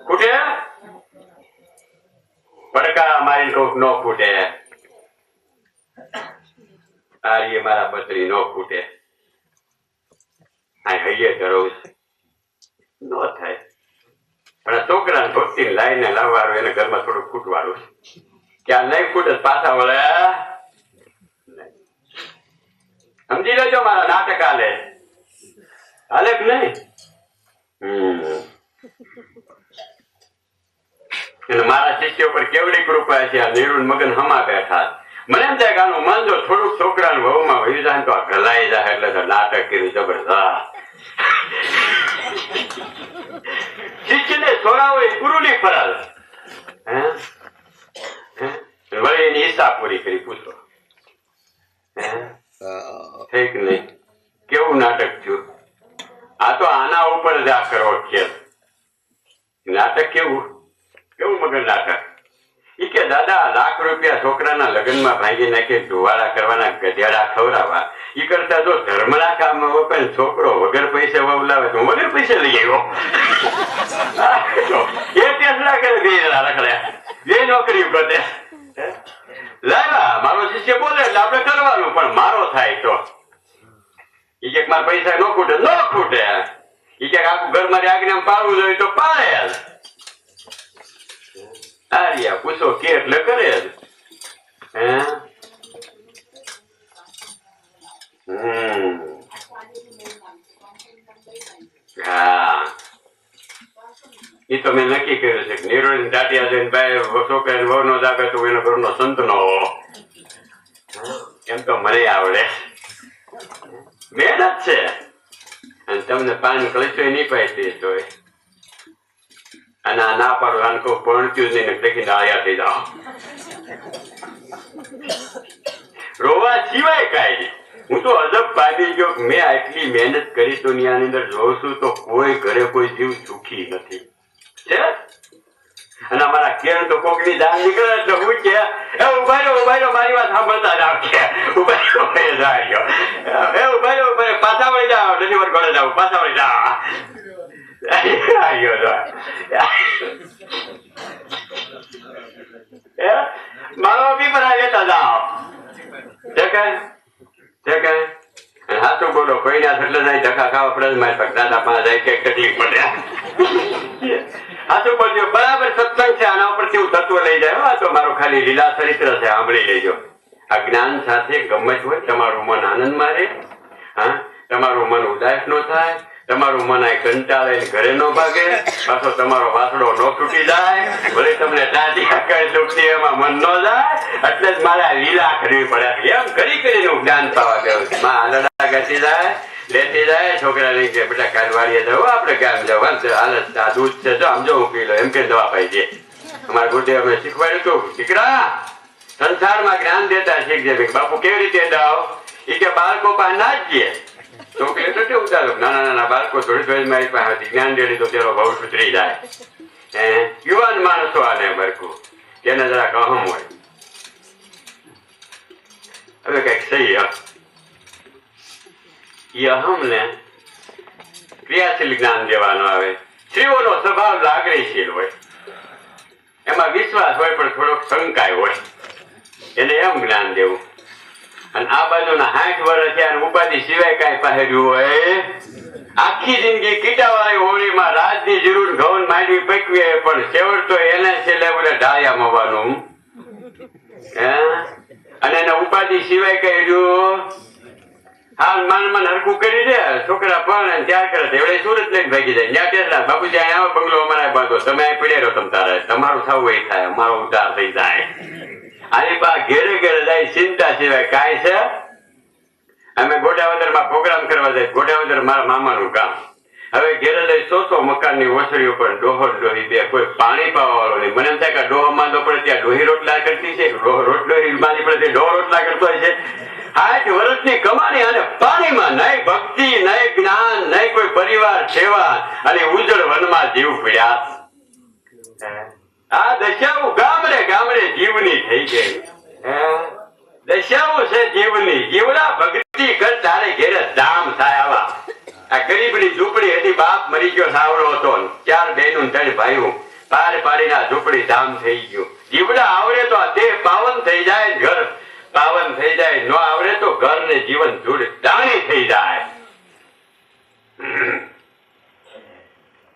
ખૂટે પડકારા મારી કોક નો ખૂટે. આર્ય મારા પત્રી નો ખૂટે. આ હૈયે ધરવું નો થાય. પણ છોકરા ભક્તિ લાઈને લાવવાનું એને ઘરમાં થોડું ખૂટવાનું કે આ નહીં ખૂટે પાછા વળે. સમજી લેજો મારા નાટક હાલે હાલે કે નહીં. અને મારા શિષ્યો પર કેવડી કૃપા છે. આ નિરુણ મગન હમા બેઠા. મને એમ થાય કે આનું મન જો થોડુંક છોકરાનું વહુમાં વહી જાય તો આ ઘલાઈ જાય. એટલે તો નાટક કર્યું જબરદસ્ત. શિષ્યને છોડાવો એ ગુરુની ફરજ. વળી એની ઈચ્છા પૂરી કરી. પૂછો ઠીક નહીં કેવું નાટક થયું. આ તો આના ઉપર જ આ કરો ખેલ. નાટક કેવું કેવું મગન નાટક. ઈ કે દાદા લાખ રૂપિયા છોકરાના લગ્નમાં ભાંગી નાખી ધુવાડા કરવાના, ગધેડા ખવડાવવા. ઈ કરતા જો ધર્મના કામમાં વપરાય છોકરો વગર પૈસે વવલાવે તો વગર પૈસે લઈ આવ્યો. એ ટેસલા કરે રખડે બે નોકરી ગોતે. લાવ્યા મારો શિષ્ય બોલે એટલે આપણે કરવાનું. પણ મારો થાય તો ઈ કે મારા પૈસા નો ખૂટે નો ખૂટે. ઈ કે આખું ઘર મારી આજ્ઞા પાડવું જોઈએ તો પાડે. આર્યા પૂછો કે એટલે કરે જ. હા એ તો મેં નક્કી કર્યું છે કે નિરોધ ટાટિયા જઈને ભાઈ છોકરા વહુ નો જાગે તો એનો ઘરનો સંત નો હોવો. એમ તો મને આવડે. મહેનત છે. અને તમને પાન કલચો નહીં પાઈ તો અને આ ના પાડો આને કોઈ પહોંચ્યું જ નહીં દેખીને આયા થઈ જાઓ. રોવા સિવાય કાંઈ હું તો અજબ પામી ગયો કે મેં આટલી મહેનત કરી દુનિયાની અંદર જોઉં છું તો કોઈ ઘરે કોઈ જીવ સુખી નથી છે. અને અમારા કેળ તો કોકની જાન નીકળે તો હું કે ઉભા રહ્યો મારી વાત સાંભળતા જાવ કે ઉભા રહ્યો પાછા વળી જાઓ નથી વાર ઘરે જાવ પાછા વળી જાઓ મારો અભિપ્રાય લેતા જાઓ હાથું બોલો કોઈ ના એટલે જાય ધક્કા ખાવા પડે મારી પાસે દાદા પાસે જાય કઈક તકલીફ પડે હાથું બોલજો બરાબર સત્સંગ છે આના ઉપરથી હું તત્વ લઈ જાય આ તો મારો ખાલી લીલા ચરિત્ર છે સાંભળી લેજો આ જ્ઞાન સાથે ગમત હોય તમારું મન આનંદમાં રહે હા તમારું મન ઉદાસ ન થાય તમારું મન આ કંટાળે ઘરે ન ભાગે પાછો તમારો વાસડો ન તૂટી જાય ભલે તમને દાદી આકાશ તૂટતી એમાં મન ન જાય એટલે જ મારે લીલા કરવી પડે એમ કરી કરીને હું જ્ઞાન પાવા ગયો માં આલડા ઘસી જાય લેતી જાય છોકરા લઈ કે બેટા કાલ વાળીએ જવું આપડે ગામ જવું હાલત આ દૂધ છે જો આમ જો હું પી લો એમ કે દવા પાઈ દે અમારા ગુરુદેવ અમે શીખવાડ્યું હતું દીકરા સંસારમાં જ્ઞાન દેતા શીખજે બાપુ કેવી રીતે દાવ એ કે બાળકો પાસે ના જ જઈએ છોકરી તો કેવું ચાલો નાના બાળકો થોડી થોડી મારી પાસે જ્ઞાન દે તો તેનો ભાવ સુધરી જાય યુવાન માણસો આને બરકું તેને જરાક અહમ હોય હવે કઈક સહી એ અહમ ને ક્રિયાશીલ જ્ઞાન દેવાનો આવે સ્ત્રીઓનો સ્વભાવ લાગણીશીલ હોય એમાં વિશ્વાસ હોય પણ થોડોક શંકાય હોય એને એમ જ્ઞાન દેવું અને આ બાજુના 60 વર્ષ થયા ઉપાધિ સિવાય કઈ પહેર્યું હોય આખી જિંદગી કીટાવાળી હોળીમાં રાજની જરૂર ઘઉં માંડવી પકવી પણ છેવટ તો એને છેલ્લે બોલે ઢાળિયા મવાનું અને એને ઉપાધિ સિવાય કઈ રહ્યું હાલ મન હરકું કરી દે છોકરા પણ ત્યાર કરે એવડે સુરત લઈને ભાગી જાય ત્યાં ટેસલા બાપુજી અહીંયા આવો બંગલો અમારા બાંધો તમે અહીં પડ્યા રહો તમ તારે તમારું થવું એ થાય અમારો ઉદ્ધાર થઈ જાય આની પા ઘેરે ઘેરે જાય ચિંતા સિવાય કાંઈ છે અમે ગોડાવદર માં પ્રોગ્રામ કરવા જાય ગોડાવદર મારા મામાનું કામ હવે ઘેરે જઈ 100 મકાનની ઓસરીઓ પર ડોહર ડોહી બે કોઈ પાણી પાવા વાળો નહીં મને એમ થાય કે ડોહો માંદો પડે ત્યાં ડોહી રોટલા કરતી છે રોટલી માંદી પડે ડોહો રોટલા કરતો હોય છે 60 વર્ષની કમાણી અને પાણીમાં નહીં ભક્તિ નહીં જ્ઞાન નહીં કોઈ પરિવાર સેવા અને ઉજ્જળ વનમાં જીવ પડ્યા આ દશાઓ ગામડે જીવની થઈ ગઈ દશાઓ છે જીવની જીવડા ભક્તિ કર તારે ઘેરે ધામ થાય આવા આ ગરીબની ઝૂંપડી હતી બાપ મરી ગયો સાવડો હતો 4 બહેનો 3 ભાઈઓ પાડીના ઝૂંપડી ધામ થઈ ગયું જીવડા આવડે તો આ દેહ પાવન થઈ જાય ઘર પાવન થઈ જાય ન આવડે તો ઘર ને જીવન જોડે દાણી થઈ જાય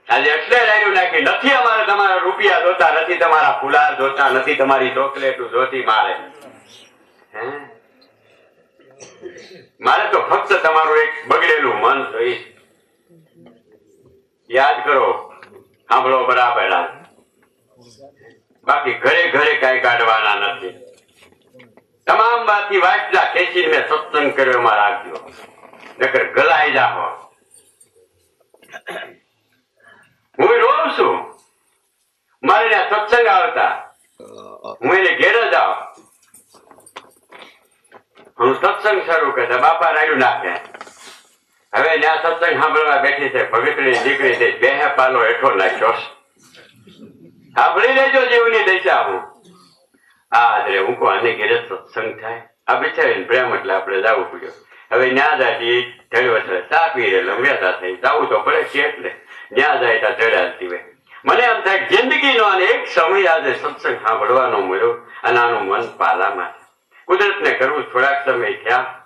આજે એટલે રાડ્યું નાખી નથી અમારે તમારા રૂપિયા જોતા નથી તમારા ફુલાર જોતા નથી તમારી ચોકલેટ જોતી મારે તો ફક્ત તમારું એક બગડેલું મન જોઈશ યાદ કરો સાંભળો બરાબર બાકી ઘરે ઘરે કઈ કાઢવાના નથી તમામ બાકી વાંચલા ખેંચીને મેં સત્સંગ કર્યો એમાં રાખજો નકર ગલાઈ જાઓ હું રોઉં છું મારે ત્યાં સત્સંગ આવતા હું એને ઘેર જ આવ હું સત્સંગ શરૂ કરતા બાપા રાડ્યું નાખે હવે ત્યાં સત્સંગ સાંભળવા બેઠી છે ભગતની દીકરી છે બેહે પાલો હેઠો નાખ્યો સાંભળી લેજો જીવની દશા હું હા હું કહું આને ઘેરે સત્સંગ થાય આ બિચારીને પ્રેમ એટલે આપણે જવું પડ્યું હવે ન્યા જાય થયું એટલે ચા પી રે લંબ્યાતા થઈ જવું તો પડે છે એટલે ન્યા જાય ત્યાં ચડાતી હોય મને એમ થાય જિંદગીનો અને એક સમય આજે સત્સંગ સાંભળવાનો મળ્યો અને આનું મન પાલામાં કુદરત ને કરવું થોડાક સમય થયા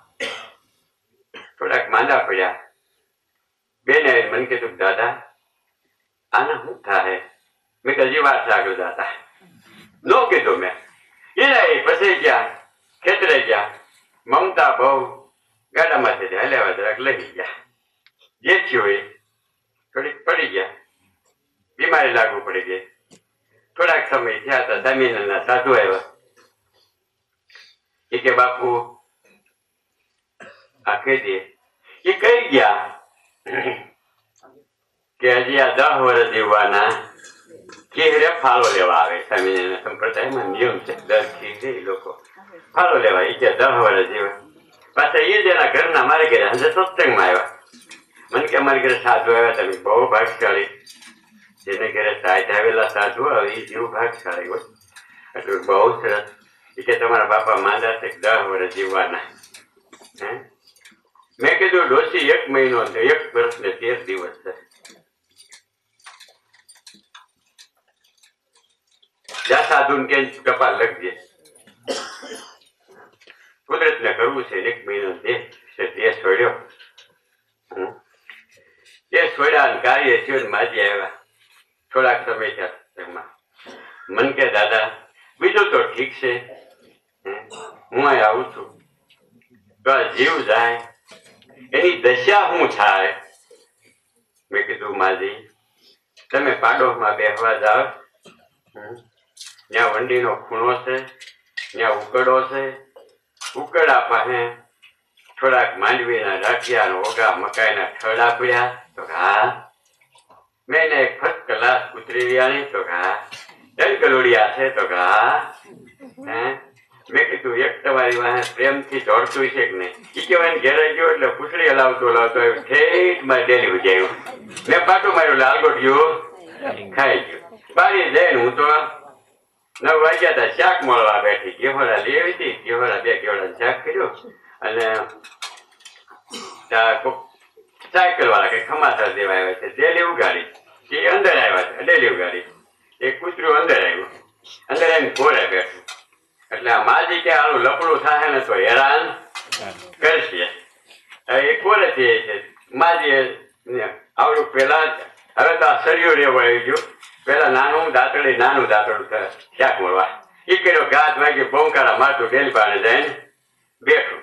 થોડાક માંદા પડ્યા બેને મને કીધું દાદા આના શું થાય મેં હજી વાર છે આગળ દાદા નો કીધું મેં એને પછી ગયા ખેતરે ગયા મમતા બહુ ગાડામાંથી હલ્યા જરાક લઈ ગયા જે થયું એ થોડીક પડી ગયા બીમારી લાગુ પડી ગઈ થોડાક સમય થયા હતા જમીનના સાધુ આવ્યા એ કે બાપુ આ કહી દે એ કઈ ગયા કે હજી આ 10 વર્ષ જીવવાના કે ફાળો લેવા આવે સ્વામિનારાયણ સંપ્રદાયમાં નિયમ છે 10 થી લોકો ફાળો લેવા એ કે 10 વર્ષ જીવે પાછા એ જ એના ઘરના મારે ઘરે હંસે સત્સંગમાં આવ્યા. મને કે અમારી ઘરે સાધુ આવ્યા, તમે બહુ ભાગશાળી. જેને ઘરે સાહેબ આવેલા સાધુ આવે એ જેવું ભાગશાળી હોય. એટલે બહુ સરસ. એ કે તમારા બાપા માંદા છે, 10 વર્ષ જીવવાના. હે મેં કીધું ડોશી 1 મહિનો 1 વર્ષ ને 13 દિવસ છે. જા સાધુ કે કપાલ લખજે, કુદરત ને કરવું છે. 1 મહિનો દે છોડ્યો. એ છોડ્યા કાર્ય થયું. માજી આવ્યા થોડાક સમય થયા. મન કે દાદા બીજું તો ઠીક છે, હું અહીં આવું છું તો જીવ જાય એની દશા શું થાય? મેં કીધું માજી તમે પાડોશમાં બેસવા જાઓ, ત્યાં વંડીનો ખૂણો છે, ત્યાં ઉકડો છે. ઉકડા પાસે થોડાક માંડવીના ડાટિયા ઓગા મકાઈના ઠળા પડ્યા. તો હા મેં એને એક ફર્સ્ટ ક્લાસ કૂતરી વ્યાણી. તો હા 3 કલોડિયા છે. તો હા મેં કીધું એક તમારી વાહે પ્રેમથી જોડતું છે કે નહીં? એ કહેવાય ઘેરે ગયો એટલે પૂછડી હલાવતો ઠેઠ મારી ડેલી ઉજાયું. મેં પાટું માર્યું, લાલગોટ ગયું, ખાઈ ગયું. બારી જઈને હું તો 9 વાગ્યા હતા, શાક મળવા બેઠી. કેવડા લેવી હતી, કેવડા 2 કેવડા શાક કર્યું. અને સાયકલ વાળા કઈ ખમાસર દેવા આવ્યા છે, ડેલી ઉગાડી. એ અંદર આવ્યા છે, ડેલી ઉગાડી. એક કૂતરું અંદર આવ્યું, અંદર આવીને ઘોડે બેઠું. એટલે આ માજી કે આનું લપડું થાય ને તો હેરાન કરશે. એ કોરે છે માજી આવડું પેલા. હવે તો આ સરિયો રેવો આવી ગયું. પેલા નાનું દાંતડું શાક મળવા. એ કર્યો ઘાત વાગી બહુકારા મારતું ડેલી પાને જઈને બેઠું.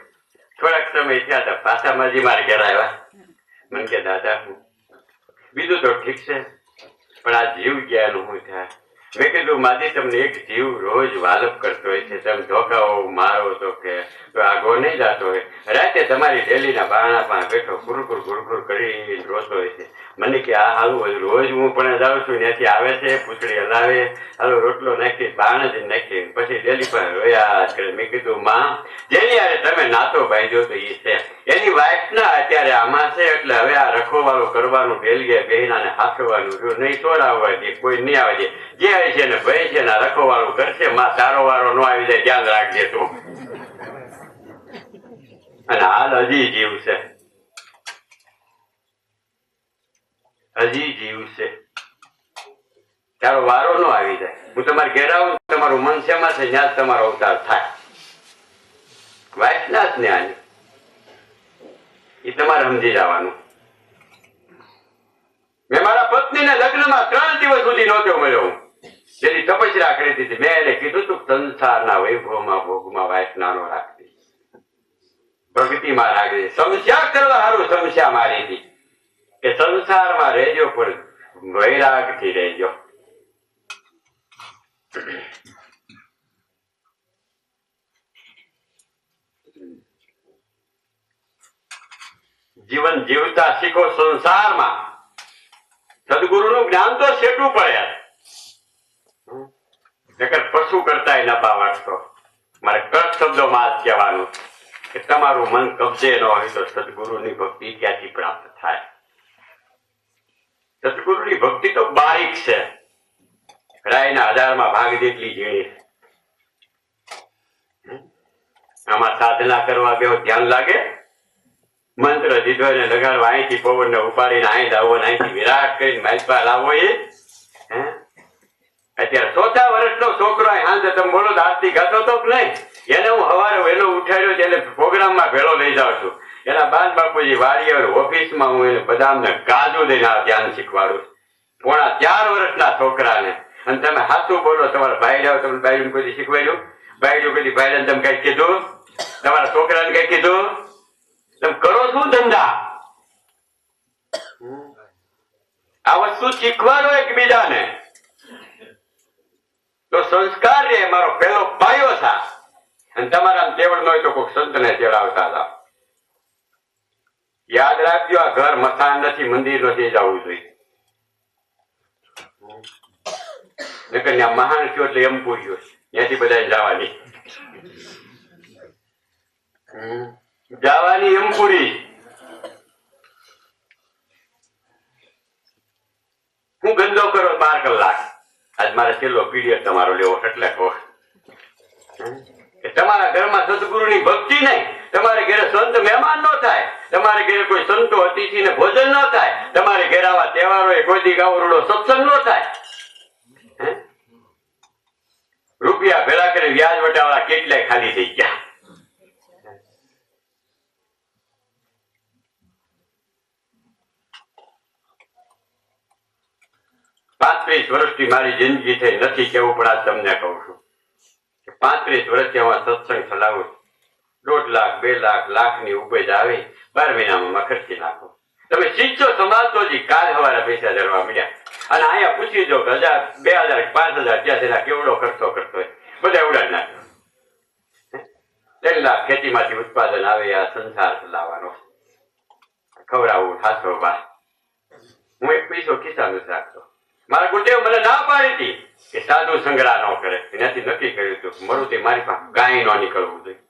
થોડાક સમય થયા હતા પાછા માજી મારે ઘેર આવ્યા. મને કે દાદા બીજું તો ઠીક છે, પણ આ જીવ ગયાનું શું થાય? મેં કીધું માજી તમને એક જીવ રોજ વાલપ કરતો હોય છે, તમે ધોકાઓ મારો તો કે આગો નહીં જતો હોય. રાતે તમારી ડેલીના બારણા પાસે બેઠો ગુરગુર કરી રોતો હોય છે. મને કે આ હાલું રોજ હું પણ જાઉં છું, ત્યાંથી આવે છે, પૂછડી હલાવે, હાલો રોટલો નાખી બાણ જ નાખી પછી ડેલી પર રોયા કરે. મેં કીધું માં જેની યારે તમે નાતો બાંધ્યો તો એ છે, એની વાઇફ ના અત્યારે આમાં છે. એટલે હવે આ રખોવાળું કરવાનું ડેલીએ બહેનાને હાથવાનું રહ્યું નહીં. છોડાવવા દે, કોઈ નહીં આવે દે. જે આવે છે ને ભાઈ છે ને રખોવાળું કરશે. માં તારો વારો ન આવી જાય, ધ્યાન રાખજે તું. અને હાલ હજી જીવ છે, હજી જીવ છે. તારો વારો ન આવી જાય. હું તમારે ઘેર આવું, તમારું મન શેમાં છે ત્યાં જ તમારો અવતાર થાય. વાસના જ ને આની એ તમારે સમજી જવાનું. મેં મારા પત્નીને લગ્નમાં 3 દિવસ સુધી નહોતો મળ્યો. જેની તપસ્યા કરી હતી મેં એને કીધું તું સંસારના વૈભવમાં ભોગમાં વાસના નો રાખતી, પ્રગતિમાં રાખી. સમસ્યા કરવા સારું સમસ્યા મારી હતી કે સંસારમાં રહેજો પણ વૈરાગથી રહેજો. જીવન જીવતા શીખો સંસારમાં. સદગુરુનું જ્ઞાન તો શેઠું પડે. નકર પશુ કરતા નફા વાળતો. મારે કટ શબ્દોમાં જ કહેવાનું કે તમારું મન કબજે ન હોય તો સદગુરુની ભક્તિ ક્યાંથી પ્રાપ્ત થાય? સદગુરુની ભક્તિ તો બારીક છે, રાયના 1000માં ભાગ જેટલી ઝીણી. આમાં સાધના કરવા બેહો ધ્યાન લાગે. મંત્ર દીધો ને લગાડવા, અહીંથી પવન ને ઉપાડીને અહીં લાવો, અહીંથી વિરાટ કરીને માલપા લાવો. એ અત્યારે 4થા વર્ષનો છોકરો હાંજે તમે બોલો આરતી ગાતો તો કે નહીં? એને હું સવારે વહેલો ઉઠાડ્યો, એને પ્રોગ્રામમાં ભેળો લઈ જાઉં છું. એના બાદ બાપુજી વાડીએ ઓફિસમાં હું એને બદામને કાજુ દઈને ધ્યાન શીખવાડું. 4.5 વર્ષના છોકરાને. અને તમે સાચું બોલો, તમારા ભાઈ જાવ, તમે ભાઈ કોઈ શીખવાડ્યું? ભાઈ કદી ભાઈને તમે કઈ કીધું? તમારા છોકરાને કઈ કીધું? તમે કરો શું ધંધા? આ વસ્તુ શીખવાડો એકબીજાને તો સંસ્કાર રે મારો પહેલો પાયો થા. અને તમારા તેવડ ન હોય તો કોઈ સંતને તેડાવતા હતા. યાદ રાખજો, આ ઘર મકાન નથી, મંદિર નથી જવું જોઈએ. નકર ત્યાં મહાન થયો એટલે એમ પૂછ્યું ત્યાંથી બધા જવાની. જવાની એમ પૂરી. હું ગંદો કરો 12 કલાક. આજ મારે છેલ્લો પીડિયડ તમારો લેવો એટલે કહો કે તમારા ઘરમાં સદગુરુની ભક્તિ નહીં, તમારે ઘરે સંત મહેમાન ન થાય, તમારે ઘરે કોઈ સંતો અતિથિ ને ભોજન ન થાય, તમારે ઘરે આવા તહેવારો કોઈ દી ગાવડો સત્સંગ ન થાય. રૂપિયા ભેળા કરી વ્યાજ વટાવાળા કેટલાય ખાલી થઈ ગયા. 35 વર્ષથી મારી જિંદગી થઈ નથી કેવું, પણ આજ તમને કહું છું 35 વર્ષથી હું સત્સંગ ચલાવું. 1.5 લાખ 2 લાખ લાખની ઉપજ આવે 12 મહિનામાં ખર્ચી નાખો. તમે શીખજો સમાજતો જી કાલ સવારે પૈસા ધરવા મળ્યા. અને અહીંયા પૂછી જો 1000 2000 5000 ત્યાં તેના કેવડો ખર્ચો કરતો હોય, બધા ઉડાડ નાખ્યો. 3 લાખ ખેતીમાંથી ઉત્પાદન આવે, આ સંસાર ચલાવવાનો, ખવડાવવું સાસવવા. હું એક પૈસો ખિસ્સામાં નથી રાખતો. મારા ગુરુદેવ મને ના પાડી હતી કે સાધુ સંગ્રહ ન કરે. એનાથી નક્કી કર્યું હતું મરું તે મારી પાસે ગાય ન નીકળવું જોઈએ.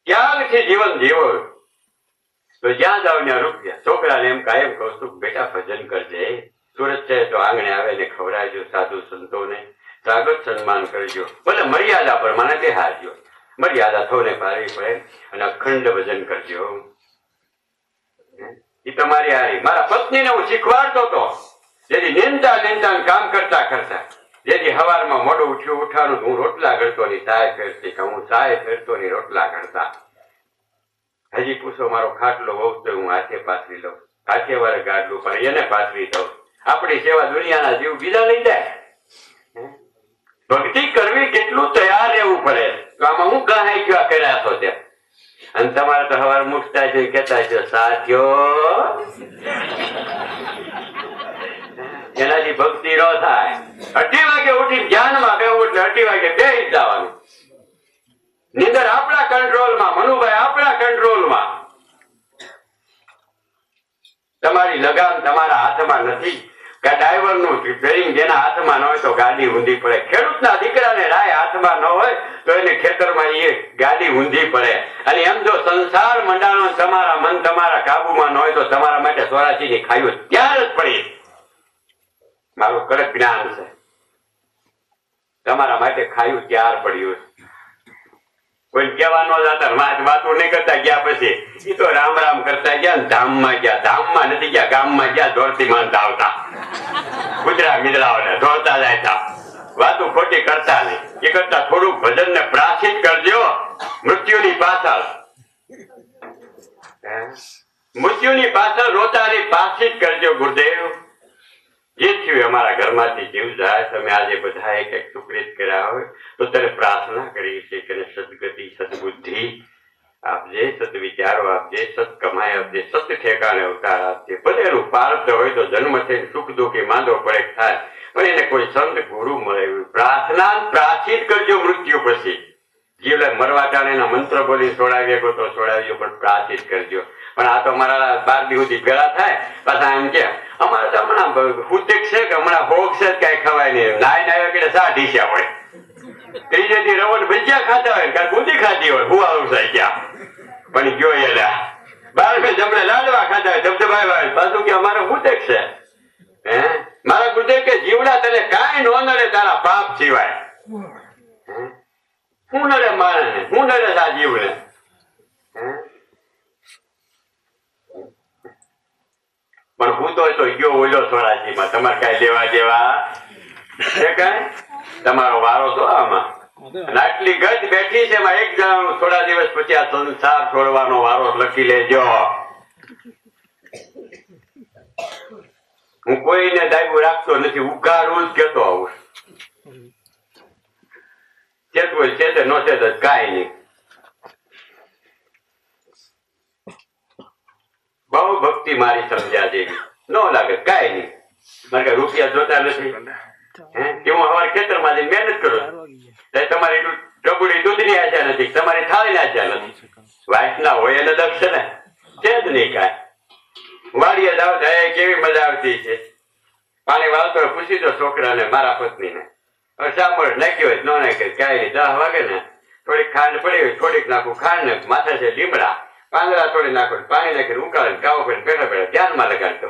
ત્યાગથી જીવન જીવો તો જ્યાં જાવ ત્યાં રૂપિયા. છોકરાને એમ કાયમ કહું છું બેટા ભજન કરજે, સુરત છે તો આંગણે આવે ને ખવડાવજો, સાધુ સંતોને સ્વાગત સન્માન કરજો, ભલે મર્યાદા પર મને બેહારજો. મર્યાદા થોને પાડવી પડે અને અખંડ ભજન કરજો. એ તમારી હારી. મારા પત્નીને હું શીખવાડતો હતો, જેથી નિંદા કામ કરતા કરતા, જેથી સવારમાં મોડું ઉઠવાનું હું રોટલા કરતો ની સાય ફેરતી, હું સાય ફેરતો ની રોટલા કરતા. હજી પૂછો મારો ખાટલો હોવ તો હું હાથે પાથરી લઉં, હાથે વાળે ગાડલું પણ એને પાથરી દઉં. આપણી સેવા દુનિયાના જીવ બીજા લઈ જાય. ભક્તિ કરવી કેટલું તૈયાર રહેવું પડે. તો આમાં હું કહાઈ ગયો કર્યા છો ત્યાં. અને તમારે તો સવાર મૂકતા છે કેતા છે સાથીઓ, એનાથી ભક્તિ ન થાય. 2:30 વાગે ઉઠી ધ્યાનમાં બેવું એટલે 2:30 વાગે બેસી જવાનું. નીંદર આપણા કંટ્રોલમાં, મનુભાઈ આપણા કંટ્રોલમાં. તમારી લગામ તમારા હાથમાં નથી. કે ડ્રાઈવર નું રિપેરિંગ જેના હાથમાં ન હોય તો ગાડી ઊંધી પડે. ખેડૂતના દીકરાને રાય હાથમાં ન હોય તો એને ખેતરમાં એ ગાડી ઊંધી પડે. અને એમ જો સંસાર મંડાણો તમારા મન તમારા કાબુમાં ન હોય તો તમારા માટે 84 ની ખાયું ત્યાર જ પડી. મારું કડક જ્ઞાન છે. તમારા માટે ખાયું ત્યાર પડ્યું. કોઈ કહેવા ન જતા, વાતો નહીં કરતા ગયા. પછી એ તો રામ રામ કરતા ગયા ને ધામમાં ગયા. ધામમાં નથી ગયા, ગામમાં ગયા. દોડતી માનતા આવતા કુતરા મીંદડાઓને દોડતા જાય. વાતો ખોટી કરતા નહીં. એ કરતા થોડુંક ભજન ને પ્રાચીન કરજો. મૃત્યુની પાછળ રોતાની પાછી જ કરજો. ગુરુદેવ જે થયું અમારા ઘરમાંથી જીવ જાય, તમે આજે બધા એક સુકૃત કર્યા હોય તો ત્યારે પ્રાર્થના કરી છે કે સદગતિ સદબુદ્ધિ આપજે, સદ વિચારો આપજે, સત કમાય આપજે, સત ઠેકાણે અવતાર આપજે. ભલે એનું પાર્થ હોય તો જન્મ થઈને સુખ દુઃખી માંદો પડે થાય, પણ એને કોઈ સંત ગુરુ મળે પ્રાર્થના પ્રાચીન કરજો. મૃત્યુ પછી જીવલે મરવા ટાણે એના મંત્ર બોલી છોડાવીએ તો છોડાવ્યો, પણ પ્રાચીન કરજો. પણ આ તો મારા 12 દી સુધી ભેળા થાય પાછા એમ કે અમારે તો હમણાં હુતિક છે કે હમણાં ભોગ છે કઈ ખવાય નહીં. નાય નાય કે સા ઢીસ્યા હોય. ત્રીજે દી રવણ ભજીયા ખાતા હોય, કાંઈ બુંદી ખાતી હોય, હુવાળું થઈ ગયા. પણ ગયો એલા 12 જમણે લાડવા ખાતા હોય, ધબધબાય પાછું કે અમારે હુતિક છે. મારા ગુરુદેવ કે જીવડા તને કાંઈ નો નડે તારા પાપ સિવાય. હું નડે માણસને, હું નડે આ જીવને. પણ હું તો ગયો ઓલો સ્વરાજીમાં. તમારે કઈ લેવા દેવા છે કઈ? તમારો વારો તો આમાં. આટલી ગજ બેઠી છે એમાં એક જણાનું થોડા દિવસ પછી આ સંસાર છોડવાનો વારો લખી લેજો. હું કોઈને દાયબુ રાખતો નથી, ઉઘાડું જ કેતો આવું. ચેતવું છે તે નો છે તો કાંઈ નહીં. બહુ ભક્તિ મારી સમજ્યા જેવી ન લાગે, કાંઈ નહીં. મારે કઈ રૂપિયા જોતા નથી કે હું અમારા ખેતરમાં જઈને મહેનત કરું. તમારી ટબુડી દૂધની આશા નથી, તમારી થાળીની આશા નથી. વાઇફ ના હોય એને દક્ષ છે ને, છે જ નહીં કાંઈ. વાડીએ જાવ તો કેવી મજા આવતી છે. પાણી વાળતો પૂછી દો છોકરાને, મારા પત્નીને. હવે સાંભળ નાખ્યો હોય ન નાખ્યો કાંઈ નહીં. 10 વાગે ને થોડીક ખાંડ પડી હોય થોડીક નાખું ખાંડ ને માથે છે લીમડા પાંદડા થોડી નાખો પાણી નાખીને ઉકાળીને કાવો કરીને બેઠા બેઠા ધ્યાનમાં લગાડતો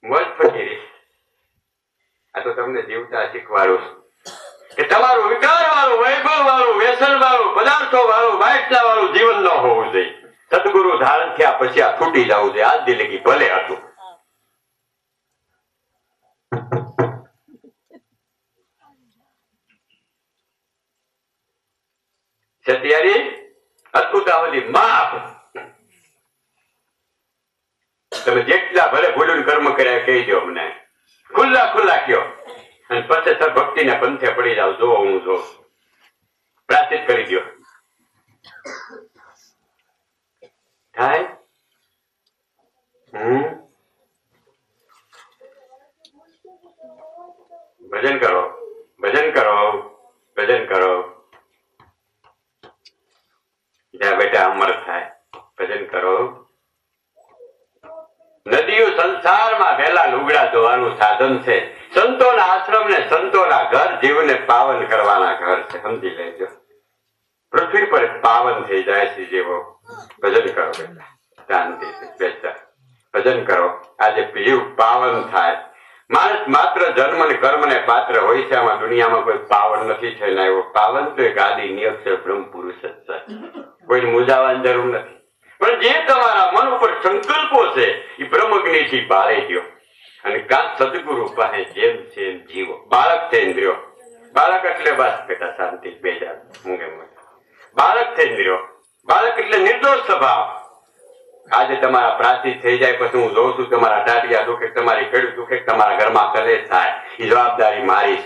મોજ ફરી રહી. આ તો તમને જીવતા શીખવાડું કે તમારું વિકાર વાળું વૈભવ વાળું વ્યસન વાળું પદાર્થો વાળું વાઇટલા વાળું જીવન ન હોવું જોઈએ. સદગુરુ ધારણ થયા પછી આ છૂટી જવું જોઈએ. આજ દિલગી ભલે હતું. સત્યારી અદભુતાવલી માપ તમે જેટલા ભલે ભૂલું કર્મ કર્યા કહી દો અમને ખુલ્લા ખુલ્લા કયો અને પછી સર ભક્તિના પંથે પડી જાવ. જો હું જો પ્રાર્થિત કરી દો થાય. ભજન કરો ભજન કરો ભજન કરો. જ્યાં બેટા અમર થાય ભજન કરો. નદીઓ સંસારમાં વહેલા લુગડા ધોવાનું સાધન છે. સંતોના આશ્રમ ને સંતોના ઘર જીવને પાવન કરવાના ઘર છે. સમજી લેજો. પૃથ્વી પર પાવન થઈ જાય છે જેવો. ભજન કરો બેટા શાંતિથી બેસતા ભજન કરો. આજે જીવ પાવન થાય. માણસ માત્ર જન્મ ને કર્મ ને પાત્ર હોય છે. આમાં દુનિયામાં કોઈ પાવન નથી થઈને આવ્યો. પાવન તો એક આદિ નિરક્ષર બ્રહ્મ પુરુષ જ છે. કોઈને મૂંઝાવાની જરૂર નથી. પણ જે તમારા મન ઉપર સંકલ્પો છે એ બ્રહ્મગ્નિથી બાળી દો અને કાંત સદગુરુ પાસે જેમ છે એમ જીવો. બાળક છે ઇન્દ્રિયો. બાળક એટલે બસ બેટા શાંતિ બેજા મૂંગે મૂંગે. બાળક છે ઇન્દ્રિયો. બાળક એટલે નિર્દોષ સ્વભાવ. આજે તમારા પ્રાચી થઈ જાય પછી હું જોઉં છું તમારા ટાટિયા દુખે તમારી ખેડૂત દુખે તમારા ઘરમાં કલેશ થાય. એ જવાબદારી મારી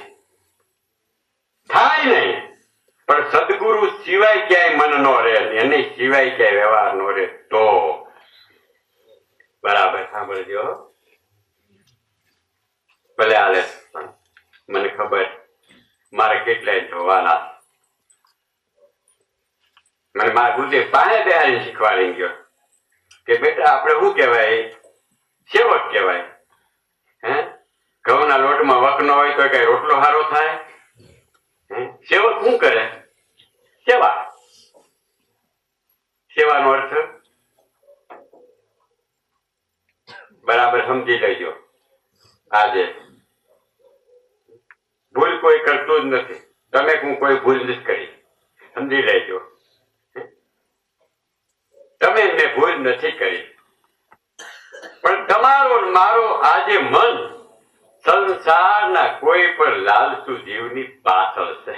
થાય નહીં. પણ સદગુરુ સિવાય ક્યાંય મન નો રહે એને સિવાય ક્યાંય વ્યવહાર નો રહે તો બરાબર સાંભળજો. ભલે હાલે મને ખબર મારે કેટલાય જોવાના. મને મારા ગુરુદેવ પાસે બેહાડીને શીખવાડી ગયો કે બેટા આપણે શું કહેવાય સેવક કહેવાય. ઘઉંના લોટમાં વક ન હોય તો કઈ રોટલો સારો થાય. સેવક શું કરે? સેવા. સેવાનો અર્થ બરાબર સમજી લેજો. આજે ભૂલ કોઈ કરતું જ નથી. તમે હું કોઈ ભૂલ નથી કરી. સમજી લેજો. તમે મેં ભૂલ નથી કરી. પણ તમારો મારો આજે મન સંસારના કોઈ પણ લાલચુ જીવની પાછળ છે.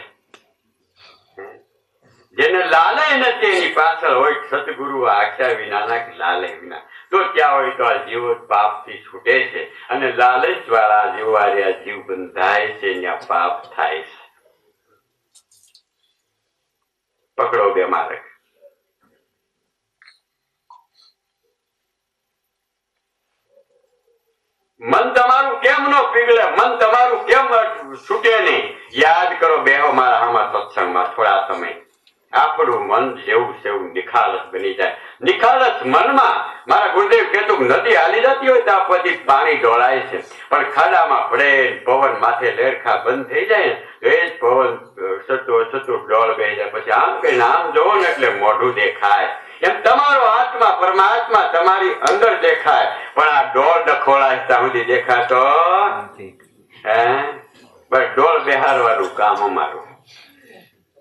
જેને લાલય નથી એની પાછળ હોય સદગુરુ આખ્યા વિનાના કે લાલય વિના તો ત્યાં હોય તો આ જીવ પાપથી છૂટે છે. અને લાલચ વાળા જીવાર્યા જીવ બંધાય છે ત્યાં પાપ થાય છે. પકડો બે માર્ગ. મન તમારું કેમ ન પીગળે? મન તમારું કેમ છૂટે નહીં? યાદ કરો બેહો મારા આમાં સત્સંગમાં થોડા સમય. આપણું મન જેવું સેવું નિખાલસ બની જાય. નિખાલસ મનમાં મારા ગુરુદેવ કહેતું નદી હાલી જતી હોય તો પછી પાણી ઢોળાય છે. પણ ખાડામાં પડે પવન માથે લેરખા બંધ થઈ જાય ને એ જ પવન સતું ડોળ બેસી જાય. પછી આમ કહીને આમ જોવો ને એટલે મોઢું દેખાય. એમ તમારો આત્મા પરમાત્મા તમારી અંદર દેખાય. પણ આ ડોળ ડખોળાય ત્યાં સુધી દેખાતો બસ ડોળ બેહારવાનું કામ અમારું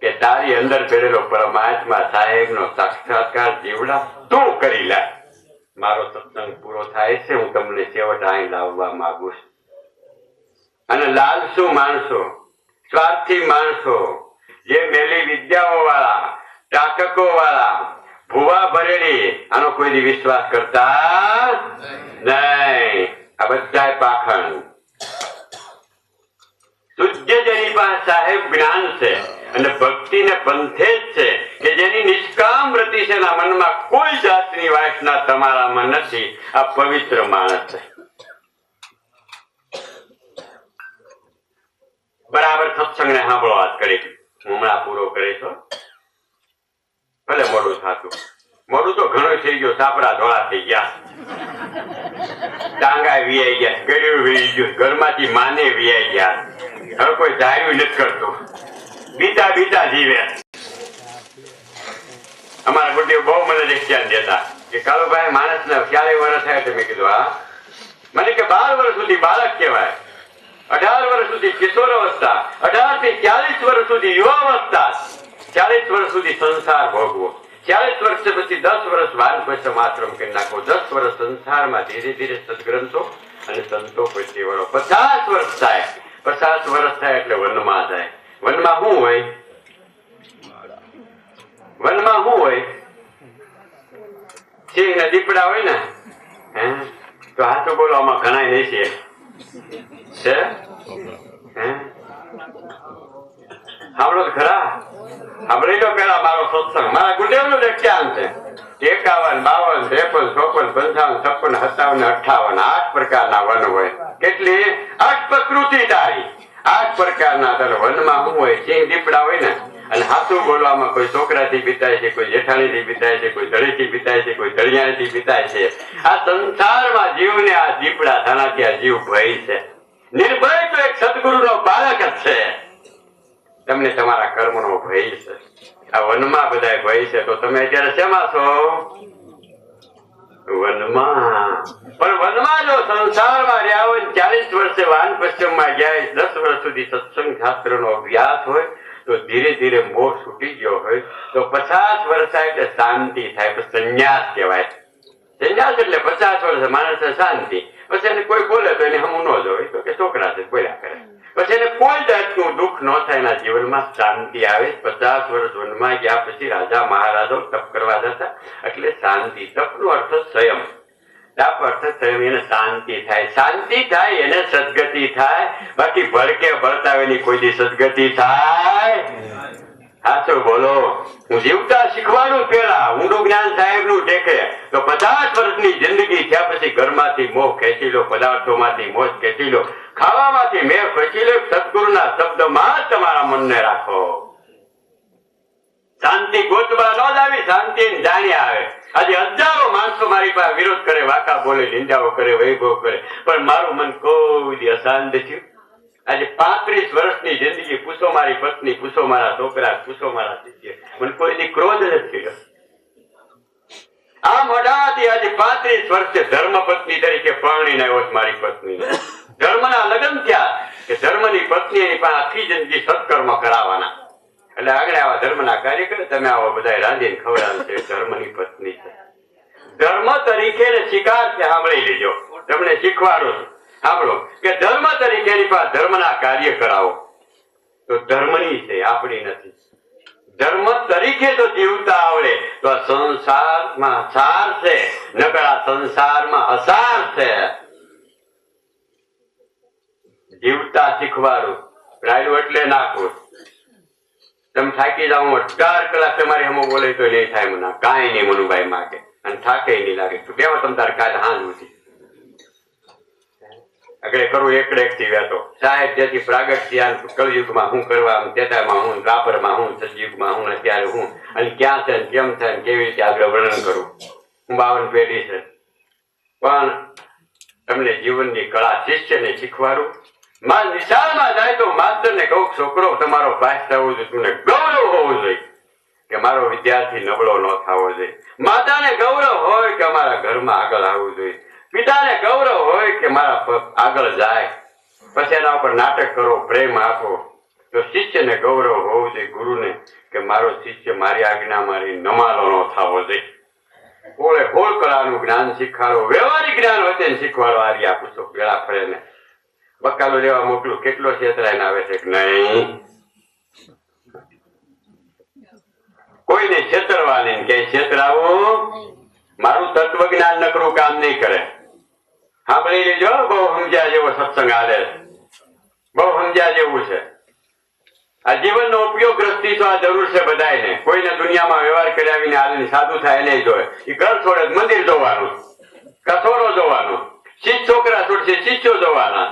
કે તારી અંદર પેરેલો પરમાત્મા સાહેબ નો સાક્ષાત્કાર જીવડા તું કરી લે. મારો સત્સંગ પૂરો થાય છે. હું તમને છેવટ અહીં લાવવા માંગુ છું. અને લાલસુ માણસો સ્વાર્થી માણસો જે મેલી વિદ્યાઓ વાળા ટાટકો વાળા ભૂવા ભરેલી આનો કોઈ વિશ્વાસ કરતા નહીં. આ બધા પાખંડ. શુદ્ધ જેની પાસે સાહેબ જ્ઞાન છે અને ભક્તિ ને પંથે જ છે કે જેની નિષ્કામ વૃત્તિ છે એના મનમાં કોઈ જાતની વાસના તમારામાં નથી. આ પવિત્ર માણસ છે. બરાબર સત્સંગ ને સાંભળો. વાત કરી હું હમણાં પૂરો કરીશ. ભલે મોડું થતું. મોડું તો ઘણું થઈ ગયું. સાપડા ધોળા થઈ ગયા. ટાંગા વિયાઈ ગયા. ગળ્યું વી ગયું. ઘરમાંથી માને વિયાઈ ગયા. હવે કોઈ ધાર્યું નથી કરતું. બીતા બીતા જીવે. અમારા ગુટીઓ બહુ મને વ્યાખ્યાન દેતા કે કાળુભાઈ માણસને 40 વર્ષ થાય તો મેં કીધું હા. મને કે 12 વર્ષ સુધી બાળક કહેવાય, 18 વર્ષ સુધી કિશોર અવસ્થા, 18 થી 40 વર્ષ સુધી યુવા અવસ્થા, 40 વર્ષ સુધી સંસાર ભોગવો, 40 વર્ષ પછી 10 વર્ષ વાનપ્રસ્થમ આશ્રમ કરી નાખો, 10 વર્ષ સંસારમાં ધીરે ધીરે સદગ્રંથો અને સંતો પછી વળો. 50 વર્ષ થાય, 50 વર્ષ થાય એટલે વનમાં જાય. વનમાં શું હોય? વનમાં શું હોય? સિંહ ને દીપડા હોય ને, હે તો હાથું બોલવામાં ઘણા નહીં છે. સાંભળો ખરા, સાંભળી લો પેલા મારો સત્સંગ, મારા ગુરુદેવ નું વ્યાખ્યાન છે. 51, 52, 53, 54, 55, 56, 57, 58 8 પ્રકારના વન હોય. કેટલી? 8 પ્રકૃતિ તારી, 8 પ્રકારના. વનમાં શું હોય? સિંહ દીપડા હોય ને, અને હાથું બોલવામાં કોઈ છોકરાથી બીતાય છે, કોઈ જેઠાણીથી બીતાય છે, કોઈ ધડીથી બીતાય છે, કોઈ ધડિયાણીથી બીતાય છે. આ સંસારમાં જીવને આ દીપડા થાનાથી આ જીવ ભય છે. નિર્ભય તો એક સદગુરુનો બાળક જ છે. તમને તમારા કર્મનો ભય છે. આ વનમાં બધા ભય છે. તો તમે અત્યારે શેમાં છો? વનમાં. પણ વનમાં જો સંસારમાં રહ્યા હોય, 40 વર્ષે વાનપ્રસ્થમાં ગયા, 10 વર્ષ સુધી સત્સંગ શાસ્ત્રનો અભ્યાસ હોય, તો ધીરે ધીરે મોહ છૂટી ગયો હોય, તો 50 વર્ષ થાય એટલે શાંતિ થાય. સંન્યાસ કહેવાય. સંન્યાસ એટલે 50 વર્ષ માણસ શાંતિ. પછી એને કોઈ બોલે તો એને હમું ન જોવે, તો કે છોકરા છે બોલ્યા કરે. પછી એને કોઈ જાતનું દુઃખ ન થાય, એના જીવનમાં શાંતિ આવે. 50 વર્ષ વનમાં ગયા પછી રાજા મહારાજો તપ કરવા જતા, એટલે શાંતિ. તપનો અર્થ સંયમ, તપ અર્થ સંયમ. એને શાંતિ થાય, શાંતિ થાય એને સદગતિ થાય. બાકી ભડકે બળતાવેની કોઈ દી સદગતિ થાય? સાચું બોલો. હું જીવતા શીખવાડું પેલા ઊંડું જ્ઞાન સાહેબ નું ટેકે. તો 50 વર્ષની જિંદગી થયા પછી ઘરમાંથી મોહ ખેંચી લો, પદાર્થોમાંથી મોહ ખેંચી લો, ખાવામાંથી મેં ખેંચી લો. સદગુરુના શબ્દમાં તમારા મનને રાખો. શાંતિ ગોતવા ન આવી, શાંતિ જાણી આવે. આજે હજારો માણસો મારી પાસે વિરોધ કરે, વાકા બોલે, નિંદાઓ કરે, વૈભવ કરે, પણ મારું મન કોઈ દી અશાંત થયું. આજે 35 વર્ષની જિંદગી, પૂછો મારી પત્ની, પૂછો મારા છોકરા, પૂછો મારા શિષ્ય, મને કોઈની ક્રોધ નથી થયો. આ મોઢાથી આજે 35 વર્ષે ધર્મપત્ની તરીકે પરણીને આવ્યો મારી પત્ની. ધર્મના લગ્ન થયા કે ધર્મની પત્ની એની પાસે આખી જિંદગી સત્કર્મ કરાવવાના. એટલે આગળ આવા ધર્મના કાર્ય કરે, તમે આવો બધા રાંધીને ખવડાવે છે, ધર્મની પત્ની છે. ધર્મ તરીકે સ્વીકાર છે. સાંભળી લેજો, તમને શીખવાડું છું. સાંભળો કે ધર્મ તરીકે એની પાસે ધર્મના કાર્ય કરાવો તો ધર્મની છે, આપણી નથી. ધર્મ તરીકે તો જીવતા આવડે તો આ સંસારમાં સાર છે, નકર આ સંસારમાં અસાર છે. જીવતા શીખવાડું, રાયડું એટલે નાખવું. તમે થાકી જાઓ, 18 કલાક તમારી હમો બોલે તો નહીં થાય. મને કાંઈ નહીં મનુભાઈ માગે, અને થાકે નહીં લાગે. તો કેવા તમ તાર કાલે હાંજ ઉઠી આગળ કરું એકડે એક થી વેતો સાહેબ. જેથી પ્રાગટ ધ્યાન કલયુગમાં હું કરવા, તેતામાં હું, દ્વાપરમાં હું, સતયુગમાં હું, અત્યારે હું, અને ક્યાં છે, કેમ છે, કેવી રીતે આગળ વર્ણન કરું. હું 52 પેઢી છે, પણ તમને જીવનની કળા શિષ્યને શીખવાડું. નિશાળમાં જાય તો માસ્તરને કહું, છોકરો તમારો પાસ થવું જોઈએ, તમને ગૌરવ હોવું જોઈએ કે મારો વિદ્યાર્થી નબળો ન થવો જોઈએ. માતાને ગૌરવ હોય કે અમારા ઘરમાં આગળ આવવું જોઈએ. પિતાને ગૌરવ હોય કે મારા આગળ જાય. પછી એના ઉપર નાટક કરો, પ્રેમ આપો. તો શિષ્યને ગૌરવ હોવું જોઈએ, ગુરુને, કે મારો શિષ્ય મારી આજ્ઞા મારી નમાલો ન થવો જોઈએ. ઓળે હોળ કળાનું જ્ઞાન શીખવાડો, વ્યવહારિક જ્ઞાન વચ્ચે શીખવાડો. આરી આપું છું પેલા ફળે ને બકાલો લેવા મોકલું, કેટલો છેતરાઈને આવે છે કે નહીં. કોઈને છેતરવા નહીં, ક્યાંય છેતરાવું. મારું તત્વ જ્ઞાન નકરું કામ નહીં કરે. સાંભળી લેજો, બહુ સમજ્યા જેવો સત્સંગ હાલે, બહુ સમજ્યા જેવું છે. આ જીવનનો ઉપયોગ ગ્રસ્તી તો આ જરૂર છે બધાને. કોઈને દુનિયામાં વ્યવહાર કર્યા હાલીને સાધુ થાય નહીં જોવે. એ ઘર છોડે મંદિર જોવાનું, કસોરો જોવાનું, શિષ્ય છોકરા છોડશે શિષ્યો જોવાના.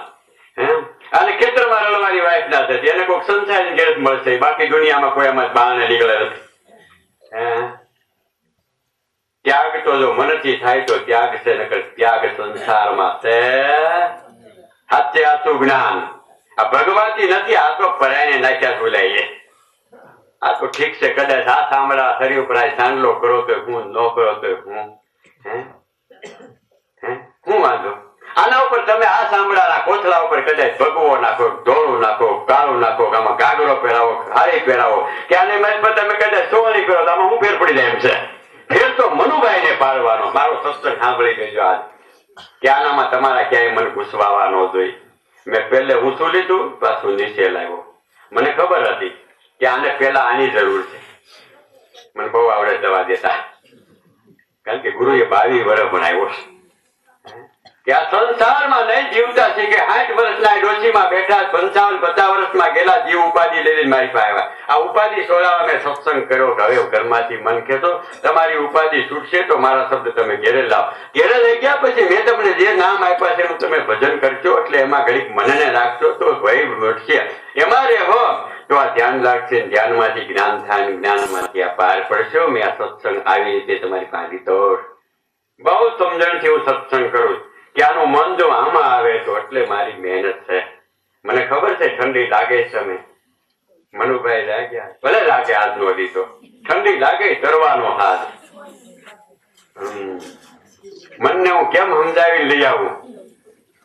અને ખેતરમાં રળવાની વાઈફ ના થતી, એને કોઈક સંસારી ઘેર મળશે. બાકી દુનિયામાં કોઈ એમાં બહાને નીકળે નથી. ત્યાગ તો જો મનથી થાય તો ત્યાગ છે, નકર ત્યાગ સંસારમાં છે. સાચે આચું જ્ઞાન આ ભગવાનથી નથી, આ તો પરાયને નાખ્યા બોલાઈએ. આ તો ઠીક છે, કદાચ આ સાંભળા શરીર ઉપર આ સાંડલો કરો તો હું, ન કરો તો હું, હું વાંધો? આના ઉપર તમે આ સાંભળાના કોથળા ઉપર કદાચ ભગવો નાખો, ધોળું નાખો, કાળું નાખો, આમાં ગાગરો પહેરાવો, હારી પહેરાવો, કે આને મેચમાં તમે કદાચ સોવણી કરો તો આમાં હું ફેર પડી જાય એમ છે? ફેર તો મનુભાઈ ને પાડવાનો. મારો સત્સંગ સાંભળી લેજો આજ, કે આનામાં તમારા ક્યાંય મને ઘૂસવાવા ન જોઈએ. મેં પહેલે ઊંચું લીધું, પાછું નીચે લાવ્યો. મને ખબર હતી કે આને પેલા આની જરૂર છે. મને બહુ આવડે દવા દેતા, કારણ કે ગુરુએ 22 વર્ષ ભણાવ્યો કે આ સંસારમાં નહીં જીવતા છે, કે 60 વર્ષના ડોશીમાં બેઠા, 55-50 વર્ષમાં ગયેલા જીવ ઉપાધિ લઈને મારી પાસે આવ્યા. આ ઉપાધિ છોડાવવા મેં સત્સંગ કર્યો કે હવે ઘરમાંથી મન કહેતો તમારી ઉપાધિ છૂટશે તો મારા શબ્દ તમે ઘેરે લાવો. ઘેરે લઈ ગયા પછી મેં તમને જે નામ આપ્યા છે એનું તમે ભજન કરજો, એટલે એમાં ઘડીક મનને રાખજો તો ભય વધશે. એમાં રહેવો તો આ ધ્યાન લાગશે, ધ્યાનમાંથી જ્ઞાન થાય, જ્ઞાનમાંથી આ પાર પડશો. મેં આ સત્સંગ આવી રીતે તમારી પાસે લીધો. બહુ સમજણથી હું સત્સંગ કરું કે આનું મન જો આમાં આવે તો એટલે મારી મહેનત છે. મને ખબર છે ઠંડી લાગે છે, અમે મનુભાઈ લાગ્યા, ભલે લાગે આજનો દીધો, ઠંડી લાગે કરવાનો હાથ. મનને હું કેમ સમજાવી લઈ આવું?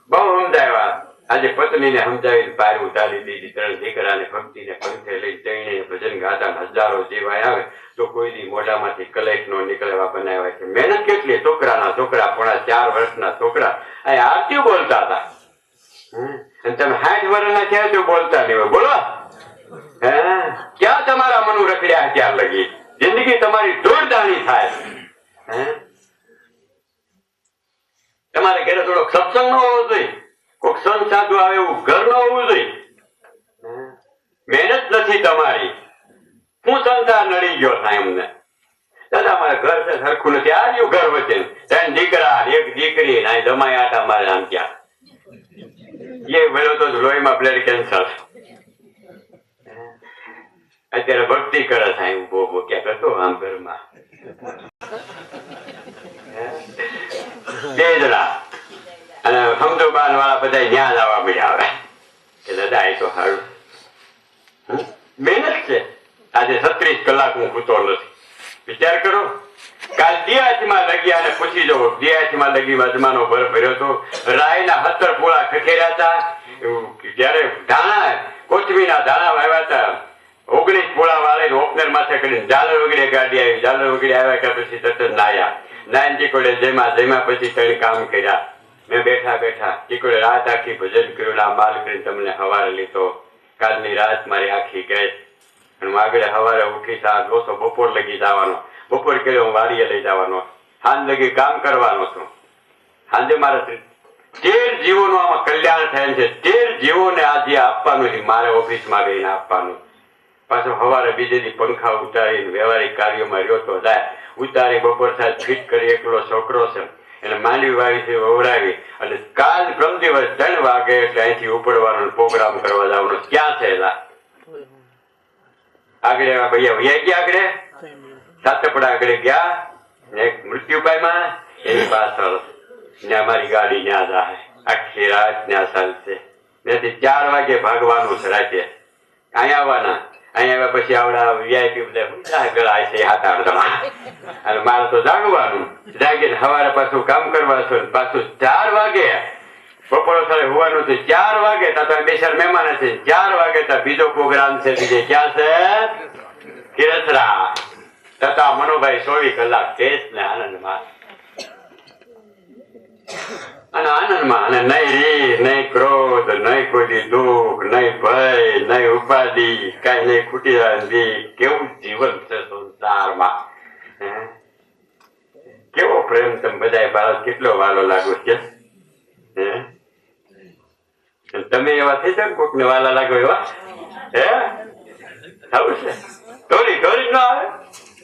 બહુ સમજાવ્યા. આજે પત્નીને સમજાવી બહાર ઉતારી દીધી. 3 દીકરાને ભક્તિને પંથે લઈ જઈને ભજન ગાતા હજારો જીવાય આવે તો કોઈ દી મોઢામાંથી કલેશ નો નીકળવા બનાવ્યા છે. મહેનત કેટલી! છોકરાના છોકરા, પોણા 4 વર્ષના છોકરા અહીં આરતી બોલતા હતા, અને તમે 60 વર્ષના થયા તો બોલતા નહીં હોય. બોલો, ક્યાં તમારા મનું રખડ્યા ત્યાર લગી? જિંદગી તમારી દોડદાણી થાય. તમારે ઘરે થોડોક સત્સંગ નો હોવો જોઈએ, કોઈક સંત સાધુ આવે એવું ઘર ન હોવું જોઈએ. મહેનત નથી તમારી, હું સંસાર નડી ગયો થાય એમને. દાદા મારા ઘર છે સરખું નથી, આવ્યું ઘર વચ્ચે 3 દીકરા 1 દીકરી, ના જમાઈ આટા મારે આમ ક્યાં એ ભેલો તો લોહીમાં બ્લડ કેન્સર. અત્યારે ભક્તિ કરે થાય ઉભો ક્યાંક હતો આમ ઘરમાં 2 જણા, અને ખમદોબાન વાળા બધા ન્યા જવા મળ્યા આવે કે દાદા એ તો સારું મહેનત છે. આજે 36 કલાક હું સૂતો નથી. વિચાર કરો, કાલ દિયાચમાં લગી અને પૂછી જવો, દિયાચમાં લગી અજમાનો ભર ભર્યો હતો, રાયના 17 પોળા ખખેર્યા હતા. જયારે ધાણા કોચમીના ધાણા વાવ્યા હતા, 19 પોળા વાળે ઓપનર માથે કરીને ઝાલર વગડે ગાડી આવી. ઝાલર વગડે આવ્યા કે પછી તરત નાયા, નાયન ચીકોડે જેમાં પછી 3 કામ કર્યા. મેં બેઠા ચીકોડે રાત આખી ભજન કર્યું, આ માલ કરીને તમને હવારે લીધો. કાલની રાત મારી આખી ગઈ, અને આગળ હવારે ઉઠી સાત દોસ્તો બપોર લગી જવાનો. બપોર કર્યો હું વાડીએ લઈ જવાનો, સાંજ લગી કામ કરવાનો છું. સાંજે મારે 13 જીવોનું આમાં કલ્યાણ થાય છે. 13 જીવોને આજે આપવાનું છે, મારે ઓફિસમાં રહીને આપવાનું. પાછો હવારે બીજે દી પંખા ઉતારીને વ્યવહારિક કાર્યોમાં રહ્યો તો જાય. ઉતારી બપોર સાહેબ ફિટ કરી, એકલો છોકરો છે એને માંડવી વાવી છે વવડાવી, અને કાલ પ્રમ દિવસ 3 વાગે એટલે અહીંથી ઉપડવાનો પ્રોગ્રામ કરવા જવાનો. ક્યાં છે આગળ ભૈયા વૈયા ગયા, આગળ સાતપડા આગળ ગયા, એક મૃત્યુપાયમાં એની પાછળ ત્યાં મારી ગાડી ત્યાં જાય. આખી રાત ત્યાં ચાલશે. ત્યાંથી 4 વાગે ભાગવાનું છે રાતે. અહીંયા આવવાના, અહીંયા આવ્યા પછી આવડા વીઆઈપી બધા ગળાય છે 7-8 જણા, અને મારે તો જાગવાનું. જાગીને સવારે પાછું કામ કરવા છું. પાછું 4 વાગે બપોર સાડે હોવાનું છે. 4 વાગે ત્યાં 2 મહેમાન છે. 4 વાગે ત્યાં બીજો પ્રોગ્રામ છે. બીજે ક્યાં છે? કિરસરા. તથા મનોભાઈ 24 કલાક કેસ ને આનંદમાં, અને આનંદમાં, અને નહીં રીહ, નહીં ક્રોધ, નહીં કોઈ દુઃખ, નહીં ભય, નહીં ઉપાધિ, કઈ નહીં ખૂટી જાય. કેવું જીવન છે સંસારમાં! કેવો પ્રેમ! તમે બધા ભારત કેટલો વાલો લાગો છે. તમે એવા થઈ જાવ, કોક ને વાલા લાગો એવા. થવું છે થોડી ન આવે.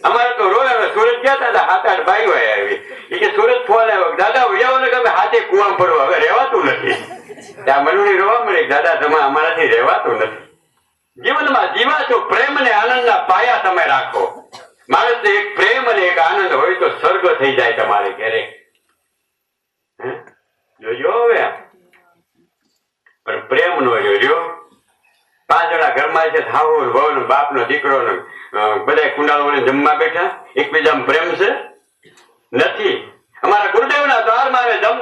અમારે તો રોજ સુરત ગયા હતા, 7-8 ભાઈઓ આવી. એ કે સુરત ફોન આવ્યો, દાદા ઉયાવો ને તમે હાથે કુવા પડવા, હવે રહેવાતું નથી. ત્યાં મનુની રોવા મળે, દાદા તમે અમારાથી રહેવાતું નથી. જીવનમાં જીવા તો પ્રેમ અને આનંદના પાયા તમે રાખો. માણસ એક પ્રેમ અને એક આનંદ હોય તો સ્વર્ગ થઈ જાય તમારે ઘરે. જોજો હવે, પણ પ્રેમ નો જોજો. 5 જણા ઘરમાં છે, હાહુ વહુ બાપ નો દીકરો ને બધા કુંડાળ વળી જમવા બેઠા એકબીજામાં પ્રેમ છે નથી. અમારા ગુરુદેવના દ્વારમાં અમે જમતા